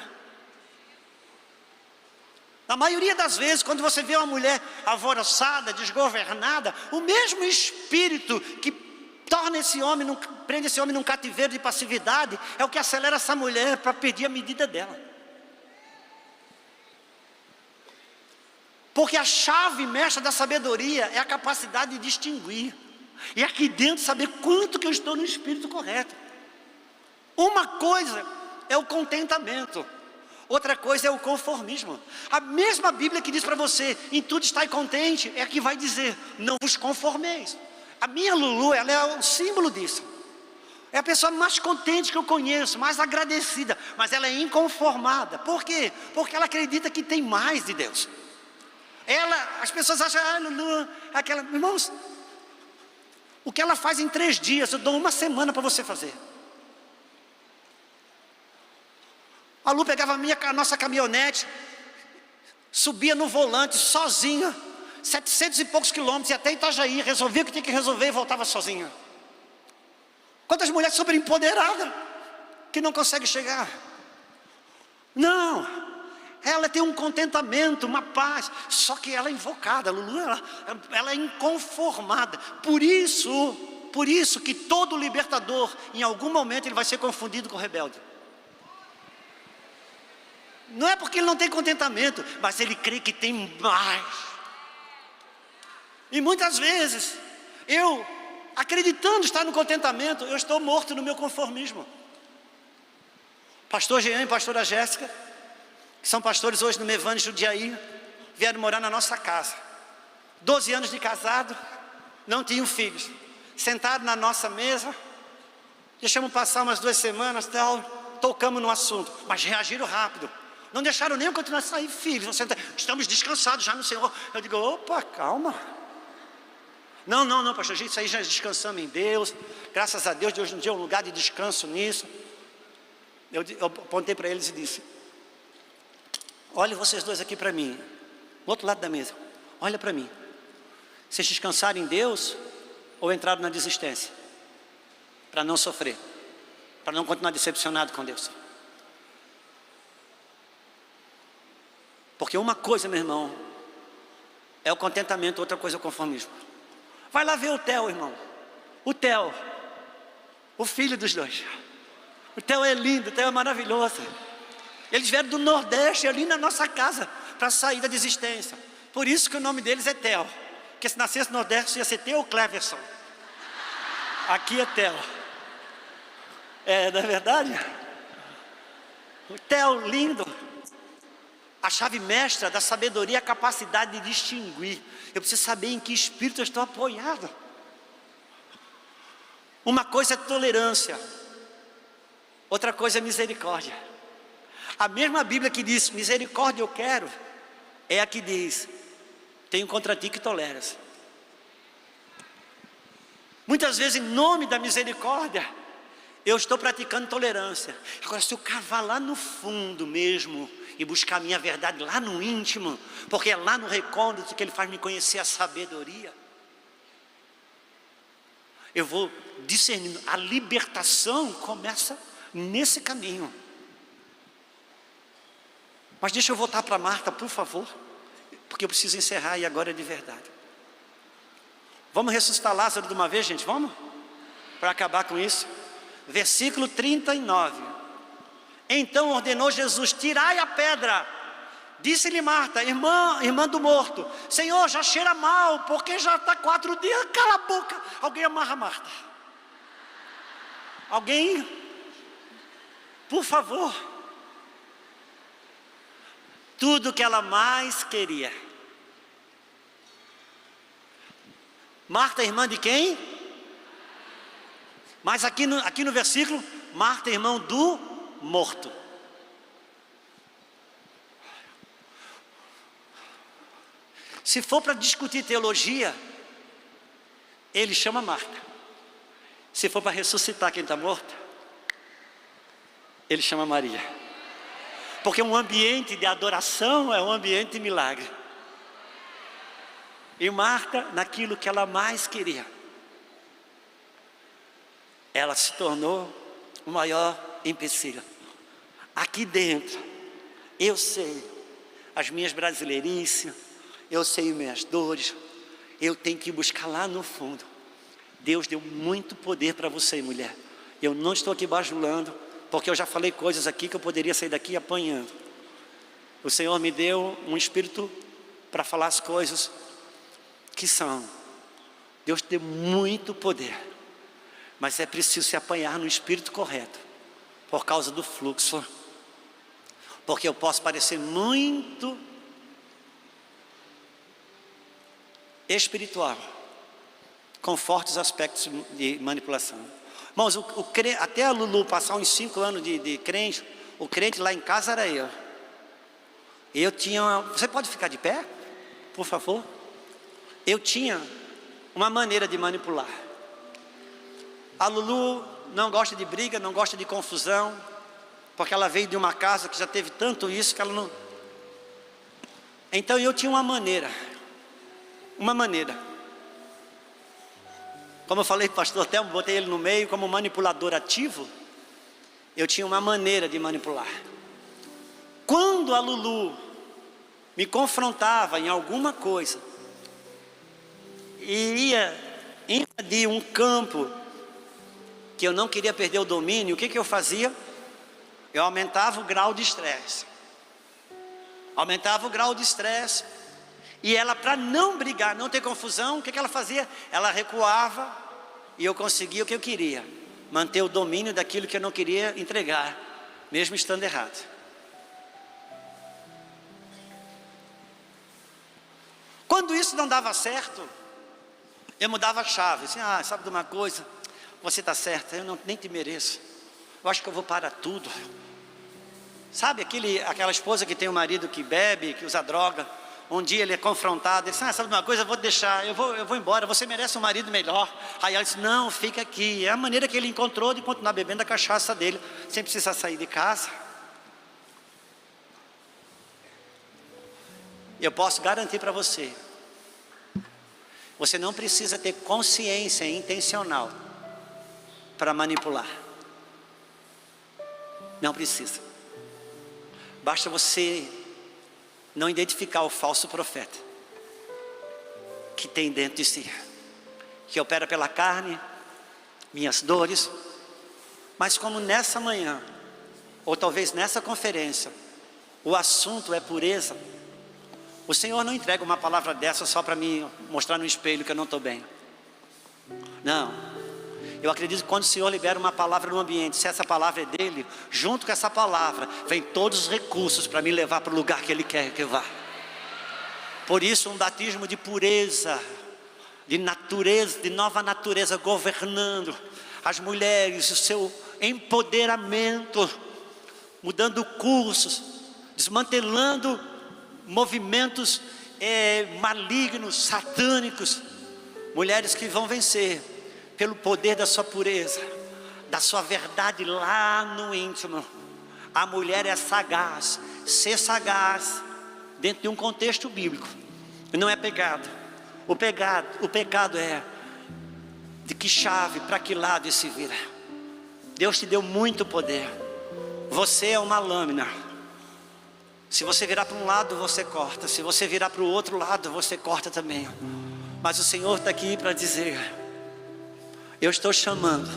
Na maioria das vezes, quando você vê uma mulher alvoroçada, desgovernada, o mesmo espírito que torna esse homem, prende esse homem num cativeiro de passividade, é o que acelera essa mulher para pedir a medida dela. Porque a chave mestra da sabedoria é a capacidade de distinguir. E aqui dentro saber quanto que eu estou no espírito correto. Uma coisa é o contentamento, outra coisa é o conformismo. A mesma Bíblia que diz para você, em tudo estai contente, é a que vai dizer, não vos conformeis. A minha Lulu, ela é o símbolo disso. É a pessoa mais contente que eu conheço, mais agradecida, mas ela é inconformada. Por quê? Porque ela acredita que tem mais de Deus. As pessoas acham, Lulu, aquela... Irmãos, o que ela faz em 3 dias, eu dou 1 semana para você fazer. A Lu pegava a nossa caminhonete, subia no volante sozinha, 700 e poucos quilômetros, e até Itajaí, resolvia o que tinha que resolver e voltava sozinha. Quantas mulheres super empoderadas, que não conseguem chegar. Não, ela tem um contentamento, uma paz, só que ela é invocada, Lulu, ela é inconformada. Por isso que todo libertador, em algum momento, ele vai ser confundido com rebelde. Não é porque ele não tem contentamento, mas ele crê que tem mais. E muitas vezes, eu, acreditando estar no contentamento, eu estou morto no meu conformismo. Pastor Jean e pastora Jéssica, que são pastores hoje no Mevane Jundiaí, vieram morar na nossa casa. 12 anos de casado, não tinham filhos. Sentaram na nossa mesa, deixamos passar umas 2 semanas, tocamos no assunto, mas reagiram rápido. Não deixaram nem eu continuar a sair, filhos. Estamos descansados já no Senhor. Eu digo, opa, calma. Não, pastor, isso aí já descansamos em Deus. Graças a Deus, hoje em dia é um lugar de descanso nisso. Eu apontei para eles e disse, olhem vocês dois aqui para mim, do outro lado da mesa. Olha para mim. Vocês descansaram em Deus ou entraram na desistência? Para não sofrer, para não continuar decepcionado com Deus. Porque uma coisa, meu irmão, é o contentamento, outra coisa é o conformismo. Vai lá ver o Theo, irmão. O Theo, o filho dos dois. O Theo é lindo, o Theo é maravilhoso. Eles vieram do Nordeste, ali na nossa casa, para sair da desistência. Por isso que o nome deles é Theo. Porque se nascesse no Nordeste ia ser Theo Cleverson. Aqui é Theo. Não é verdade? O Theo lindo. A chave mestra da sabedoria é a capacidade de distinguir. Eu preciso saber em que espírito eu estou apoiado. Uma coisa é tolerância, outra coisa é misericórdia. A mesma Bíblia que diz misericórdia eu quero, é a que diz tenho contra ti que toleras. Muitas vezes em nome da misericórdia eu estou praticando tolerância. Agora se eu cavar lá no fundo mesmo e buscar a minha verdade lá no íntimo, porque é lá no recôndito que Ele faz me conhecer a sabedoria, eu vou discernindo. A libertação começa nesse caminho. Mas deixa eu voltar para Marta, por favor, porque eu preciso encerrar e agora é de verdade. Vamos ressuscitar Lázaro de uma vez, gente? Vamos? Para acabar com isso. Versículo 39. Então ordenou Jesus, tirai a pedra. Disse-lhe Marta, irmã do morto, Senhor, já cheira mal, porque já está 4 dias, cala a boca. Alguém amarra Marta. Alguém, por favor. Tudo que ela mais queria. Marta, irmã de quem? Mas aqui no versículo, Marta, irmão do morto. Se for para discutir teologia, ele chama Marta. Se for para ressuscitar quem está morto, ele chama Maria. Porque um ambiente de adoração é um ambiente de milagre. E Marta, naquilo que ela mais queria, ela se tornou o maior empecilho. Aqui dentro, eu sei as minhas brasileirices, eu sei minhas dores, eu tenho que buscar lá no fundo. Deus deu muito poder para você, mulher. Eu não estou aqui bajulando, porque eu já falei coisas aqui que eu poderia sair daqui apanhando. O Senhor me deu um espírito para falar as coisas que são. Deus deu muito poder, mas é preciso se apanhar no espírito correto, por causa do fluxo. Porque eu posso parecer muito espiritual, com fortes aspectos de manipulação. Irmãos, até a Lulu passar uns 5 anos de crente, o crente lá em casa era eu. Eu tinha... Você pode ficar de pé, por favor? Eu tinha uma maneira de manipular. A Lulu não gosta de briga, não gosta de confusão, porque ela veio de uma casa que já teve tanto isso que ela não... Então eu tinha uma maneira. Como eu falei, pastor, até botei ele no meio como manipulador ativo. Eu tinha uma maneira de manipular. Quando a Lulu me confrontava em alguma coisa e ia invadir um campo que eu não queria perder o domínio, o que eu fazia? Eu aumentava o grau de estresse. E ela, para não brigar, não ter confusão, o que ela fazia? Ela recuava e eu conseguia o que eu queria. Manter o domínio daquilo que eu não queria entregar, mesmo estando errado. Quando isso não dava certo, eu mudava a chave. Assim, sabe de uma coisa? Você está certa, eu nem te mereço. Eu acho que eu vou parar tudo. Sabe aquela esposa que tem um marido que bebe, que usa droga? Um dia ele é confrontado, ele diz, sabe de uma coisa, eu vou deixar, eu vou embora, você merece um marido melhor. Aí ela diz, não, fica aqui. É a maneira que ele encontrou de continuar bebendo a cachaça dele, sem precisar sair de casa. Eu posso garantir para você, você não precisa ter consciência intencional para manipular. Não precisa. Basta você não identificar o falso profeta que tem dentro de si, que opera pela carne, minhas dores. Mas como nessa manhã, ou talvez nessa conferência, o assunto é pureza, o Senhor não entrega uma palavra dessa só para me mostrar no espelho que eu não estou bem. Não. Eu acredito que quando o Senhor libera uma palavra no ambiente, se essa palavra é dele, junto com essa palavra, vem todos os recursos para me levar para o lugar que ele quer que eu vá. Por isso um batismo de pureza, de natureza, de nova natureza governando as mulheres, o seu empoderamento, mudando cursos, desmantelando movimentos malignos, satânicos. Mulheres que vão vencer pelo poder da sua pureza, da sua verdade lá no íntimo. A mulher é sagaz. Ser sagaz dentro de um contexto bíblico não é pecado. O pecado é de que chave, para que lado isso se vira. Deus te deu muito poder. Você é uma lâmina. Se você virar para um lado, você corta. Se você virar para o outro lado, você corta também. Mas o Senhor está aqui para dizer: eu estou chamando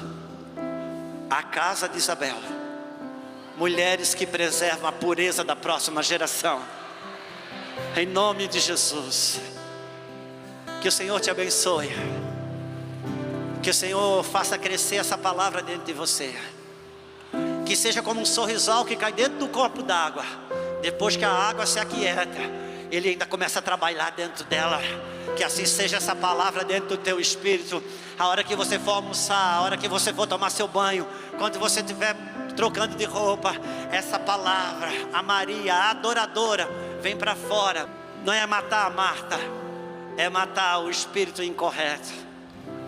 a casa de Isabel, mulheres que preservam a pureza da próxima geração, em nome de Jesus. Que o Senhor te abençoe, que o Senhor faça crescer essa palavra dentro de você, que seja como um sorrisal que cai dentro do copo d'água. Depois que a água se aquieta, ele ainda começa a trabalhar dentro dela. Que assim seja essa palavra dentro do teu espírito. A hora que você for almoçar, a hora que você for tomar seu banho, quando você estiver trocando de roupa, essa palavra, a Maria, a adoradora, vem para fora. Não é matar a Marta, é matar o espírito incorreto.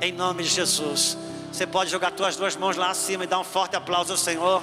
Em nome de Jesus. Você pode jogar suas duas mãos lá acima e dar um forte aplauso ao Senhor.